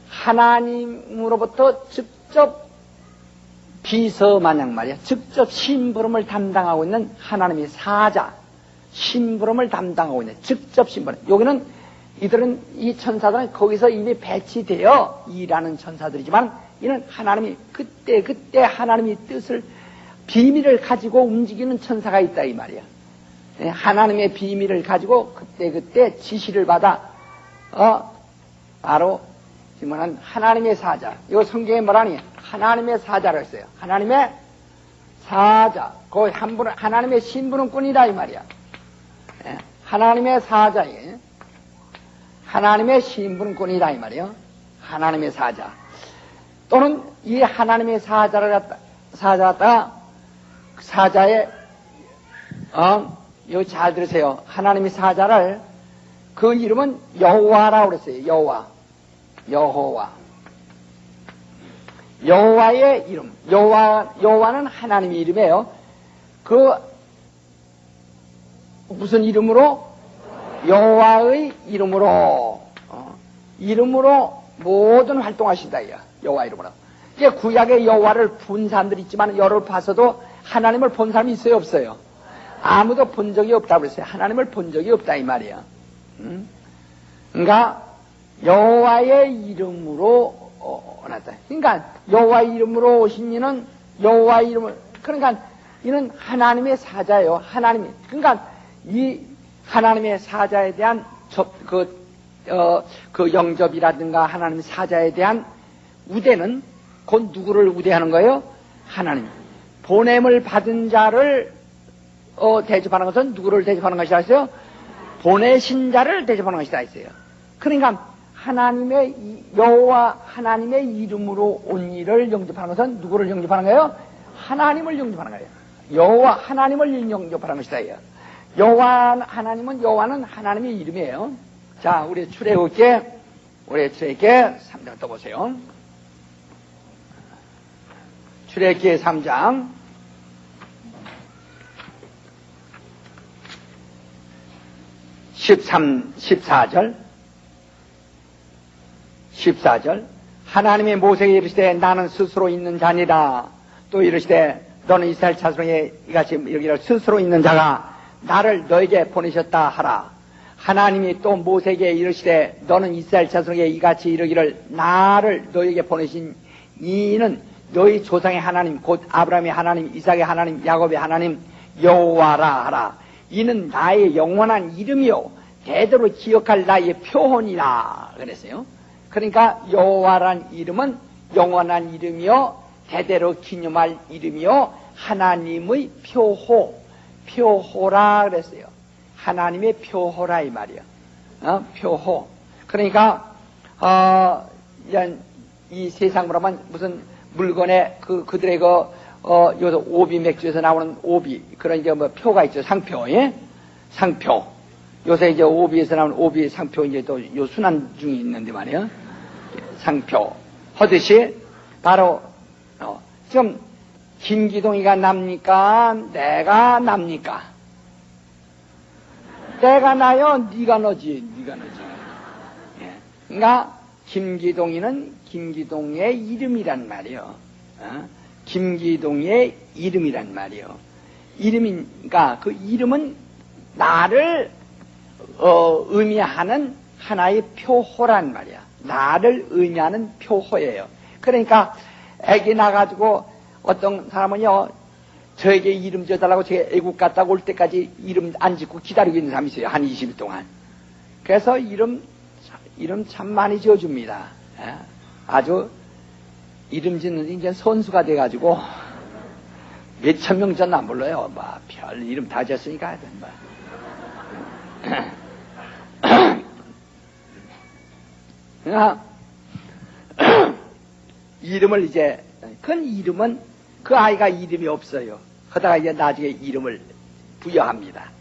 Speaker 1: 하나님으로부터 직접 비서마냥 말이야. 직접 심부름을 담당하고 있는 하나님의 사자, 심부름을 담당하고 있는 직접 심부름. 여기는 이 천사들은 거기서 이미 배치되어 일하는 천사들이지만 이는 하나님이 그때 하나님의 뜻을 비밀을 가지고 움직이는 천사가 있다 이 말이야. 하나님의 비밀을 가지고 그때 지시를 받아 바로 지금은 하나님의 사자. 이거 성경에 뭐라니? 하나님의 사자라고 했어요. 하나님의 사자. 그 한 분은 하나님의 신분은꾼이다 이 말이야. 하나님의 사자에 하나님의 신분꾼이다 이 말이에요. 하나님의 사자. 또는 이 하나님의 사자의 여기 잘 들으세요. 하나님의 사자를 그 이름은 여호와라고 그랬어요. 여호와의 이름. 여호와는 하나님의 이름이에요. 그 무슨 이름으로? 여호와의 이름으로 모든 활동하신다 이야. 여호와 이름으로. 이게 구약의 여호와를 본 사람들이 있지만 여러분 봐서도 하나님을 본 사람이 있어요, 없어요? 아무도 본 적이 없다고 그랬어요. 하나님을 본 적이 없다 이 말이야. 그러니까 여호와의 이름으로 나타나. 그러니까 여호와의 이름으로 오신 이는 여호와의 이름을 그러니까 이는 하나님의 사자예요. 그러니까 이 하나님의 사자에 대한 그 영접이라든가 하나님의 사자에 대한 우대는 곧 누구를 우대하는 거예요? 하나님. 보냄을 받은 자를 대접하는 것은 누구를 대접하는 것이라 했어요? 보내신 자를 대접하는 것이라 했어요. 그러니까 하나님의 여호와 하나님의 이름으로 온 일을 영접하는 것은 누구를 영접하는 거예요? 하나님을 영접하는 거예요. 여호와 하나님을 영접하는 것이다. 여호와는 하나님의 이름이에요. 자, 우리 출애굽기 3장 또 보세요. 출애굽기 3장 14절 하나님이 모세에게 이르시되 나는 스스로 있는 자니라. 또 이르시되 너는 이스라엘 자손에게 이같이 여기를 스스로 있는 자가 나를 너에게 보내셨다 하라. 하나님이 또 모세에게 이르시되 너는 이스라엘 자손에게 이같이 이르기를 나를 너에게 보내신 이는 너희 조상의 하나님 곧 아브라함의 하나님 이삭의 하나님 야곱의 하나님 여호와라 하라. 이는 나의 영원한 이름이요 대대로 기억할 나의 표혼이라 그랬어요. 그러니까 여호와란 이름은 영원한 이름이요 대대로 기념할 이름이요 하나님의 표호라 그랬어요. 하나님의 표호라 이 말이야. 표호. 그러니까 이 세상으로 하면 무슨 물건에 그들의 요새 오비 맥주에서 나오는 오비 그런 이제 뭐 표가 있죠. 상표. 예? 상표. 요새 이제 오비에서 나오는 오비 상표 이제 또 요 순환 중이 있는데 말이야. 상표. 하듯이 바로 지금 김기동이가 납니까? 내가 납니까? 내가 나요? 네가 너지. 예. 그러니까 김기동이는 김기동의 이름이란 말이요. 김기동의 이름이란 말이요. 이름이니까 그 이름은 나를 의미하는 하나의 표호란 말이야. 나를 의미하는 표호예요. 그러니까 애기 나가지고 어떤 사람은요 저에게 이름 지어달라고 제가 애국 갔다 올 때까지 이름 안 짓고 기다리고 있는 사람이 있어요. 한 20일 동안. 그래서 이름 참 많이 지어줍니다. 아주 이름 짓는 이제 선수가 돼가지고 몇천 명 전 안 불러요. 별 이름 다 지었으니까. 이름을 이제 그 아이가 이름이 없어요. 그러다가 이제 나중에 이름을 부여합니다.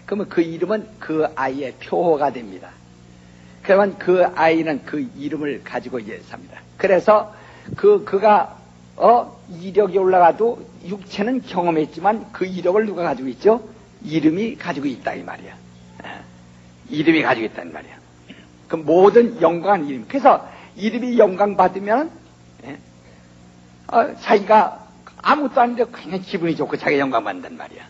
Speaker 1: 그러면 그 이름은 그 아이의 표호가 됩니다. 그러면 그 아이는 그 이름을 가지고 이제 삽니다. 그래서 그가 이력이 올라가도 육체는 경험했지만 그 이력을 누가 가지고 있죠? 이름이 가지고 있다 이 말이야. 이름이 가지고 있다는 말이야. 그 모든 영광한 이름. 그래서 이름이 영광 받으면 자기가 아무것도 아닌데 그냥 기분이 좋고 자기가 영광 받는단 말이야.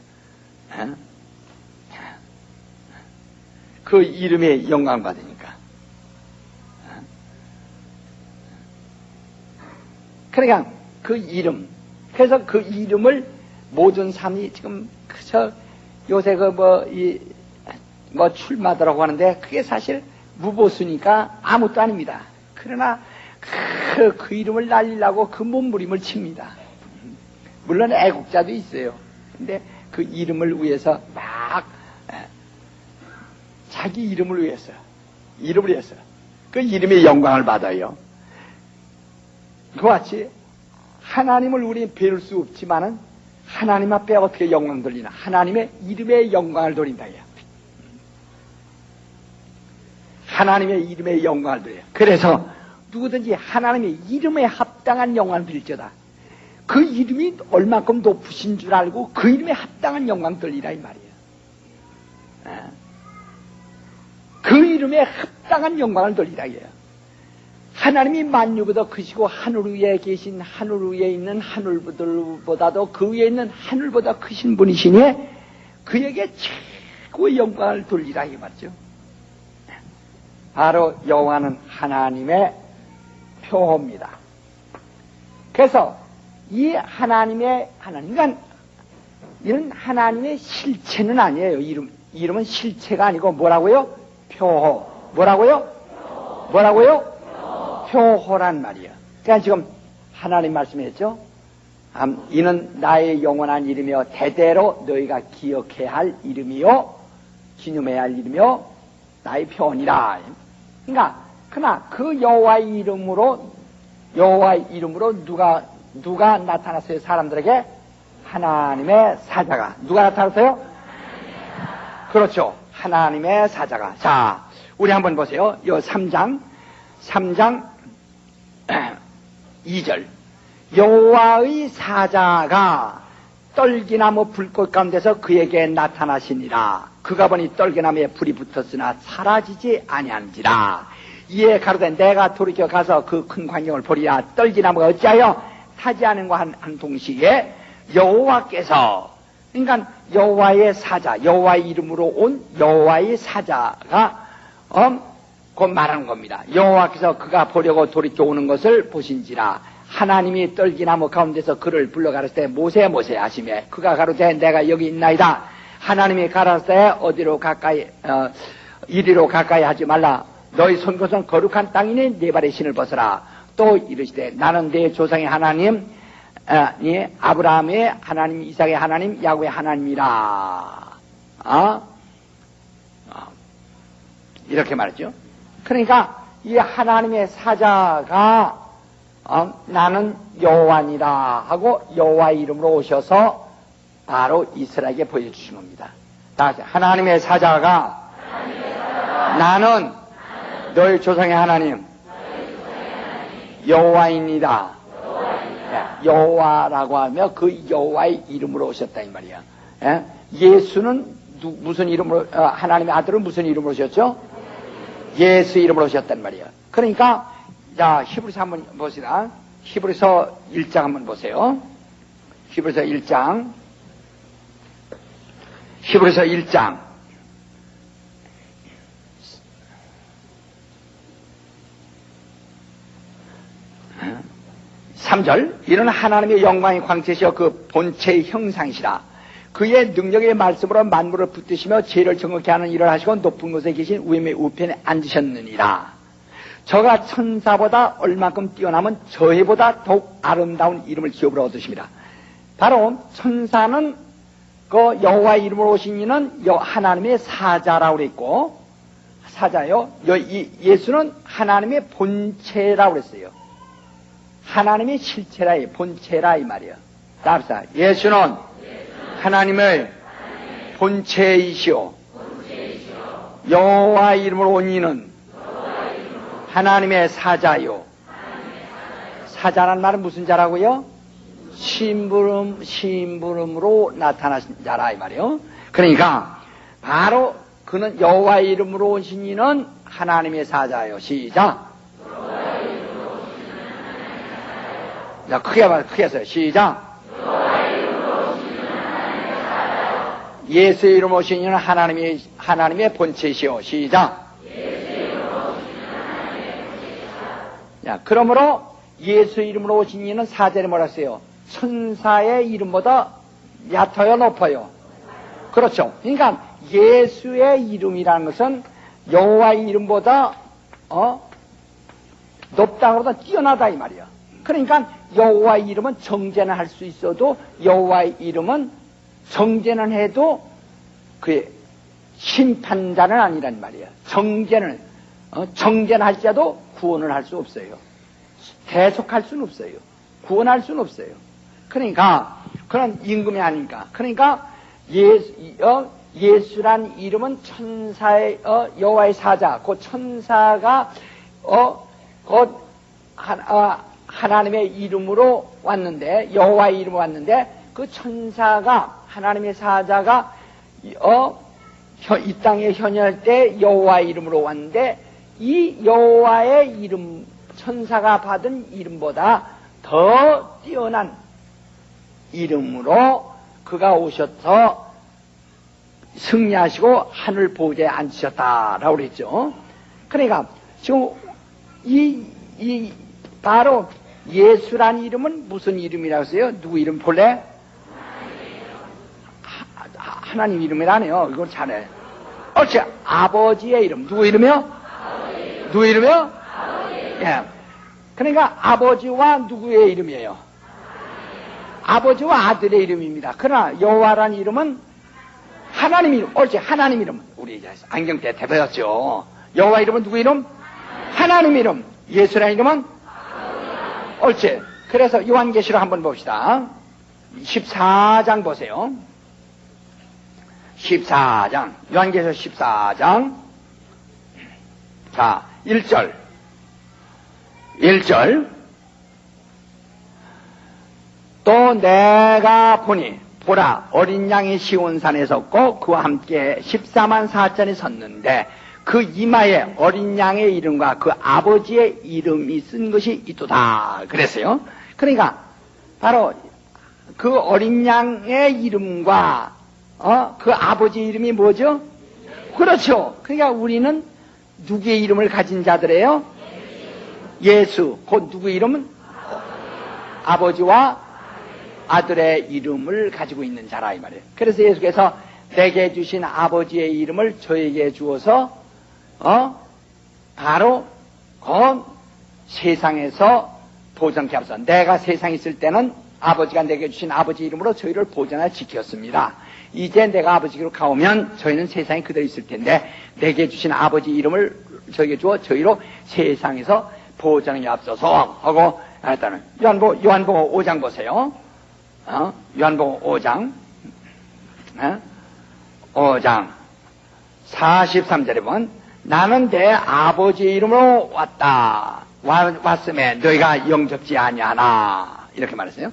Speaker 1: 그 이름에 영광 받으니까. 그러니까 그 이름. 그래서 그 이름을 모든 사람이 지금 그저 요새 출마더라고 하는데 그게 사실 무보수니까 아무것도 아닙니다. 그러나 그 이름을 날리려고 그 몸부림을 칩니다. 물론 애국자도 있어요. 근데 그 이름을 위해서 막 자기 이름을 위해서 그 이름의 영광을 받아요. 그와 같이 하나님을 우리는 배울 수 없지만은 하나님 앞에 어떻게 영광 돌리나? 하나님의 이름의 영광을 돌린다. 하나님의 이름의 영광을 돌려요. 그래서 누구든지 하나님의 이름에 합당한 영광을 빌려다. 그 이름이 얼마큼 높으신 줄 알고 그 이름에 합당한 영광 돌리라 이 말이에요. 그 이름에 합당한 영광을 돌리라 이에요. 하나님이 만유보다 크시고 하늘 위에 계신 하늘 위에 있는 하늘보다도 그 위에 있는 하늘보다 크신 분이시니 그에게 최고의 영광을 돌리라 이 말이죠. 바로 여호와는 하나님의 표호입니다. 그래서 이 그러니까 이는 하나님의 실체는 아니에요. 이름은 실체가 아니고 뭐라고요? 표호. 뭐라고요? 표호란 말이야. 그러니까 지금 하나님 말씀했죠. 이는 나의 영원한 이름이요 대대로 너희가 기억해야 할 이름이요 기념해야 할 이름이요 나의 표현이라. 그러나 그 여호와의 이름으로 누가 나타났어요? 사람들에게 하나님의 사자가. 누가 나타났어요? 그렇죠. 하나님의 사자가. 자, 우리 한번 보세요. 이 3장 2절. 여호와의 사자가 떨기나무 불꽃 가운데서 그에게 나타나시니라. 그가 보니 떨기나무에 불이 붙었으나 사라지지 아니한지라. 이에 가로되 내가 돌이켜 가서 그 큰 광경을 보리라. 떨기나무가 어찌하여 타지 않은가 한 동시에 여호와께서 그러니까 여호와의 사자, 여호와의 이름으로 온 여호와의 사자가 그 말하는 겁니다. 여호와께서 그가 보려고 돌이켜 오는 것을 보신지라. 하나님이 떨기나무 가운데서 그를 불러 가라사대 때 모세 하시매 그가 가로되 내가 여기 있나이다. 하나님이 가라사대 어디로 가까이 이리로 가까이 하지 말라. 너희 손 것은 거룩한 땅이니 네 발의 신을 벗어라. 또 이르시되 나는 내 조상의 하나님 아브라함의 하나님, 이삭의 하나님, 야곱의 하나님이라. 이렇게 말했죠. 그러니까 이 하나님의 사자가 나는 여호와니라 하고 여호와의 이름으로 오셔서 바로 이스라엘에게 보여주신 겁니다. 하나님의 사자가 나는 너희 조상의 하나님 여호와입니다. 여호와라고 하며 그 여호와의 이름으로 오셨다 이 말이야. 예수는 무슨 이름으로 하나님의 아들은 무슨 이름으로 오셨죠? 예수 이름으로 오셨단 말이야. 그러니까 자 히브리서 한번 보시다. 히브리서 1장 한번 보세요. 히브리서 1장. 히브리서 1장 3절 이는 하나님의 영광의 광채시여 그 본체의 형상이시라. 그의 능력의 말씀으로 만물을 붙드시며 죄를 정확히 하는 일을 하시고 높은 곳에 계신 우임의 우편에 앉으셨느니라. 저가 천사보다 얼만큼 뛰어나면 저희보다 더욱 아름다운 이름을 기업으로 얻으십니다. 바로 천사는 그 여호와의 이름으로 오신 이는 하나님의 사자라고 그랬고 사자요. 예수는 하나님의 본체라고 그랬어요. 하나님의 실체라, 본체라 이 말이야. 답사. 예수는 하나님의 본체이시오. 여호와의 이름으로 온 이는 하나님의 사자요. 사자란 말은 무슨 자라고요? 심부름으로 나타나신 자라 이 말이요. 그러니까 바로 그는 여호와의 이름으로 오신 이는 하나님의 사자요. 시작. 자, 크게 해서요. 시작. 예수의 이름 오신 이는 하나님의 본체시오. 시작. 자, 그러므로 예수의 이름으로 오신 이는 사절에 뭐라 했어요? 천사의 이름보다 얕아요, 높아요? 그렇죠. 그러니까 예수의 이름이라는 것은 여호와의 이름보다 높다고보다 뛰어나다 이 말이야. 그러니까 여호와의 이름은 정죄는 할 수 있어도 여호와의 이름은 정죄는 해도 그의 심판자는 아니란 말이야. 정죄는 할지라도 구원을 할 수 없어요. 대속할 수는 없어요. 구원할 수는 없어요. 그러니까 그런 임금이 아니니까. 그러니까 예수란 이름은 천사의 여호와의 사자. 그 천사가 하나님의 이름으로 왔는데 여호와의 이름으로 왔는데 그 천사가 하나님의 사자가 이 땅에 현현할 때 여호와의 이름으로 왔는데 이 여호와의 이름 천사가 받은 이름보다 더 뛰어난 이름으로 그가 오셔서 승리하시고 하늘 보좌에 앉으셨다라고 그랬죠. 그러니까 지금 바로 예수란 이름은 무슨 이름이라고 했어요? 누구 이름 볼래? 하나님 이름이라네요. 이걸 잘해. 옳지. 아버지의 이름. 누구 이름이요? 누구 이름이요? 예. 그러니까 아버지와 누구의 이름이에요? 아버지와 아들의 이름입니다. 그러나 여호와란 이름은 하나님 이름. 옳지. 하나님 이름. 우리 이제 안경 때 대배웠죠. 여호와 이름은 누구 이름? 하나님 이름. 예수란 이름은? 옳지. 그래서 요한계시록 한번 봅시다. 14장 보세요. 14장. 요한계시록 14장. 자, 1절. 또 내가 보니 보라 어린 양이 시온산에 섰고 그와 함께 14만 4천이 섰는데 그 이마에 어린 양의 이름과 그 아버지의 이름이 쓴 것이 있도다 그랬어요. 그러니까 바로 그 어린 양의 이름과 그 아버지 이름이 뭐죠? 그렇죠. 그러니까 우리는 누구의 이름을 가진 자들이에요? 예수. 곧 누구의 이름은? 아버지와 아들의 이름을 가지고 있는 자라 이 말이에요. 그래서 예수께서 내게 주신 아버지의 이름을 저에게 주어서 바로 그 세상에서 보존케 하소서. 내가 세상에 있을 때는 아버지가 내게 주신 아버지 이름으로 저희를 보존하여 지켰습니다. 이제 내가 아버지로 가오면 저희는 세상에 그대로 있을 텐데 내게 주신 아버지 이름을 저에게 주어 저희로 세상에서 보존하여 앞서서 하고 했다는 요한복음 5장 보세요. 요한복음 5장 5장 43절에 보면 나는 내 아버지의 이름으로 왔음에 너희가 영접지 아니하나 이렇게 말했어요.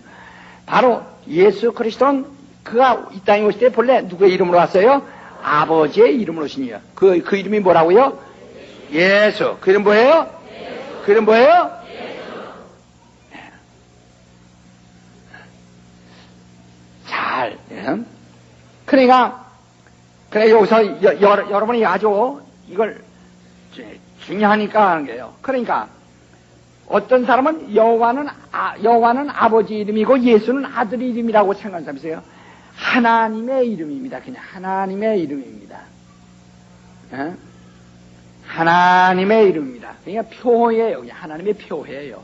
Speaker 1: 바로 예수 그리스도는 그가 이 땅에 오실 때 본래 누구의 이름으로 왔어요? 아버지의 이름으로 오시니요. 그 이름이 뭐라고요? 예수. 그 이름 뭐예요? 그 이름 뭐예요? 잘. 그러니까 여기서 여러분이 아주 이걸 중요하니까 하는 거예요. 그러니까 어떤 사람은 여호와는 아버지 이름이고 예수는 아들 이름이라고 생각하는 사람이 있어요. 하나님의 이름입니다. 그냥 하나님의 이름입니다. 하나님의 이름입니다. 그러니까 표예요. 그냥 하나님의 표예요.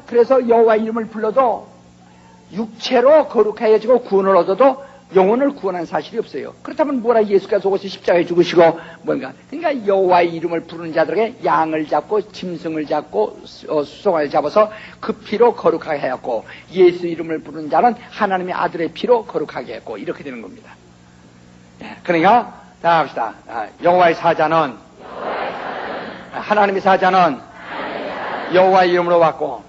Speaker 1: 그래서 여호와 이름을 불러도 육체로 거룩해지고 구원을 얻어도 영혼을 구원한 사실이 없어요. 그렇다면 뭐라 예수께서 오셔서 십자가에 죽으시고 뭔가. 그러니까 여호와의 이름을 부르는 자들에게 양을 잡고 짐승을 잡고 수송아를 잡아서 그 피로 거룩하게 하였고 예수 이름을 부르는 자는 하나님의 아들의 피로 거룩하게 했고 이렇게 되는 겁니다. 그러니까 자 합시다. 여호와의 사자는 하나님의 사자는 여호와의 이름으로 왔고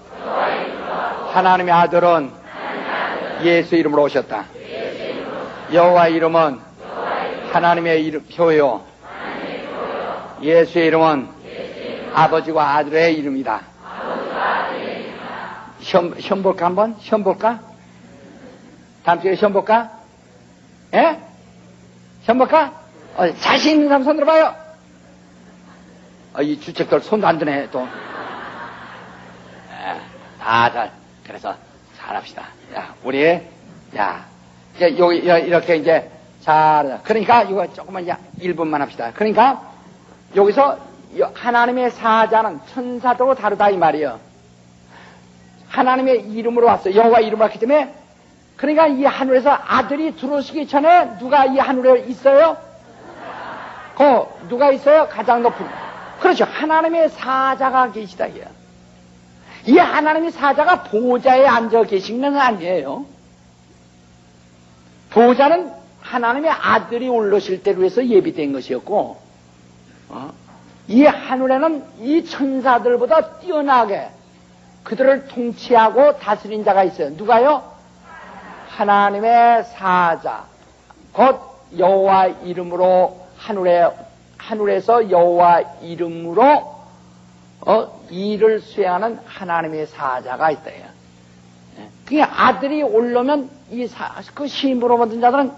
Speaker 1: 하나님의 아들은 예수 이름으로 오셨다. 여호와의 이름은 하나님의 이름 표요. 예수의 이름은 아버지와 아들의 이름이다. 시험 볼까 한번? 시험 볼까? 다음 주에 시험 볼까? 예? 시험 볼까? 자신 있는 사람 손 들어봐요. 이 주책들 손도 안 드네 또. 그래서 잘합시다. 여기 이렇게 이제 그러니까 이거 조금만 1분만 합시다. 그러니까 여기서 하나님의 사자는 천사도 다르다 이 말이에요. 하나님의 이름으로 왔어요. 여호와 이름으로 왔기 때문에 그러니까 이 하늘에서 아들이 들어오시기 전에 누가 이 하늘에 있어요? 누가 있어요? 가장 높은. 그렇죠. 하나님의 사자가 계시다 이거예요. 이 하나님의 사자가 보좌에 앉아 계시는 건 아니에요. 보좌는 하나님의 아들이 올라오실 때로 해서 예비된 것이었고, 이 하늘에는 이 천사들보다 뛰어나게 그들을 통치하고 다스린 자가 있어요. 누가요? 하나님의 사자. 곧 여호와 이름으로 하늘에서 여호와 이름으로 일을 수행하는 하나님의 사자가 있다. 그게 아들이 올라오면 그 신부로 만든 자들은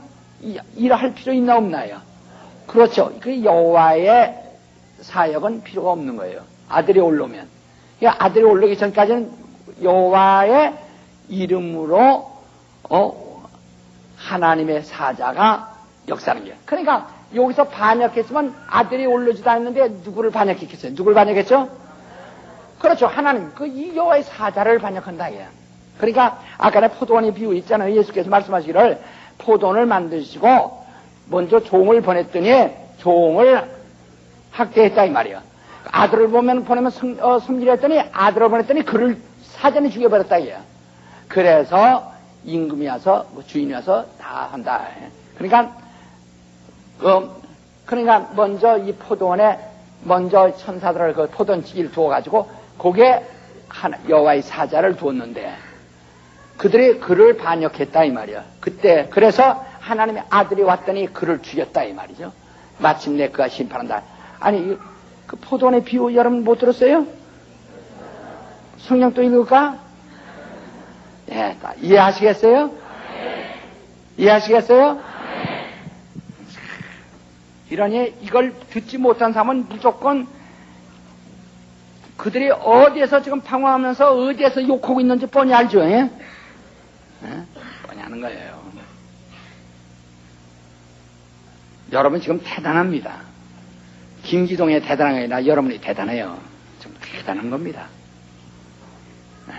Speaker 1: 일을 할 필요 있나 없나요? 그렇죠. 그 여호와의 사역은 필요가 없는 거예요. 아들이 올라오면. 그러니까 아들이 올라오기 전까지는 여호와의 이름으로 하나님의 사자가 역사하는 거예요. 그러니까 여기서 반역했으면 아들이 올라오지도 않았는데 누구를 반역했겠어요? 누구를 반역했죠? 그렇죠. 하나님. 이 여호와의 사자를 반역한다. 그러니까 아까 포도원의 비유 있잖아요. 예수께서 말씀하시기를 포도원을 만드시고 먼저 종을 보냈더니 종을 학대했다 이 말이에요. 아들을 보내면 섬기려 했더니 아들을 보냈더니 그를 사전에 죽여버렸다 이거야. 그래서 임금이 와서 주인이 와서 다 한다. 그러니까 먼저 이 포도원에 먼저 천사들을 그 포도원지기를 두어가지고 거기에 여호와의 사자를 두었는데 그들이 그를 반역했다 이 말이야. 그때 그래서 하나님의 아들이 왔더니 그를 죽였다 이 말이죠. 마침내 그가 심판한다. 아니 그 포도원의 비유 여러분 못 들었어요? 성경 또 읽을까? 예, 이해하시겠어요? 이해하시겠어요? 이러니 이걸 듣지 못한 사람은 무조건 그들이 어디에서 지금 방황하면서 어디에서 욕하고 있는지 뻔히 알죠. 예? 예? 뻔히 아는 거예요. 여러분 지금 대단합니다. 김기동이 대단한 게 아니라 여러분이 대단해요. 좀 대단한 겁니다. 예.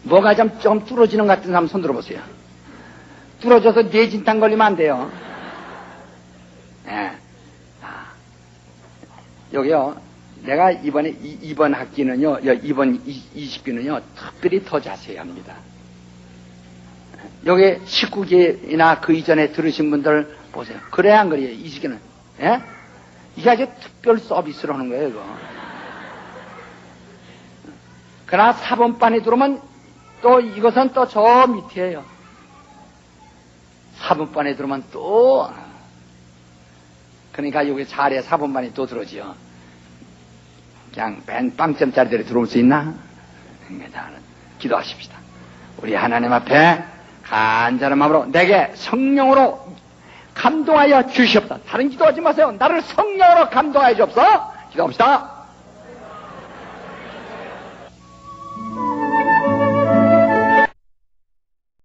Speaker 1: 뭐가 좀 뚫어지는 것 같은 사람 손 들어보세요. 뚫어져서 뇌진탕 걸리면 안 돼요. 예. 여기요. 내가 이번 학기는요, 이번 20기는요, 특별히 더 자세히 합니다. 여기 19기나 그 이전에 들으신 분들 보세요. 그래야 안 그래요, 20기는. 예? 이게 아주 특별 서비스로 하는 거예요, 이거. 그러나 4번반에 들어오면 또 이것은 또 저 밑이에요. 4번반에 들어오면 또, 그러니까 여기 자리에 4번반이 또 들어오지요. 그냥 맨 빵점짜리들이 들어올 수 있나? 그러니까 기도하십시다. 우리 하나님 앞에 간절한 마음으로 내게 성령으로 감동하여 주시옵소서. 다른 기도하지 마세요. 나를 성령으로 감동하여 주옵소서. 기도합시다.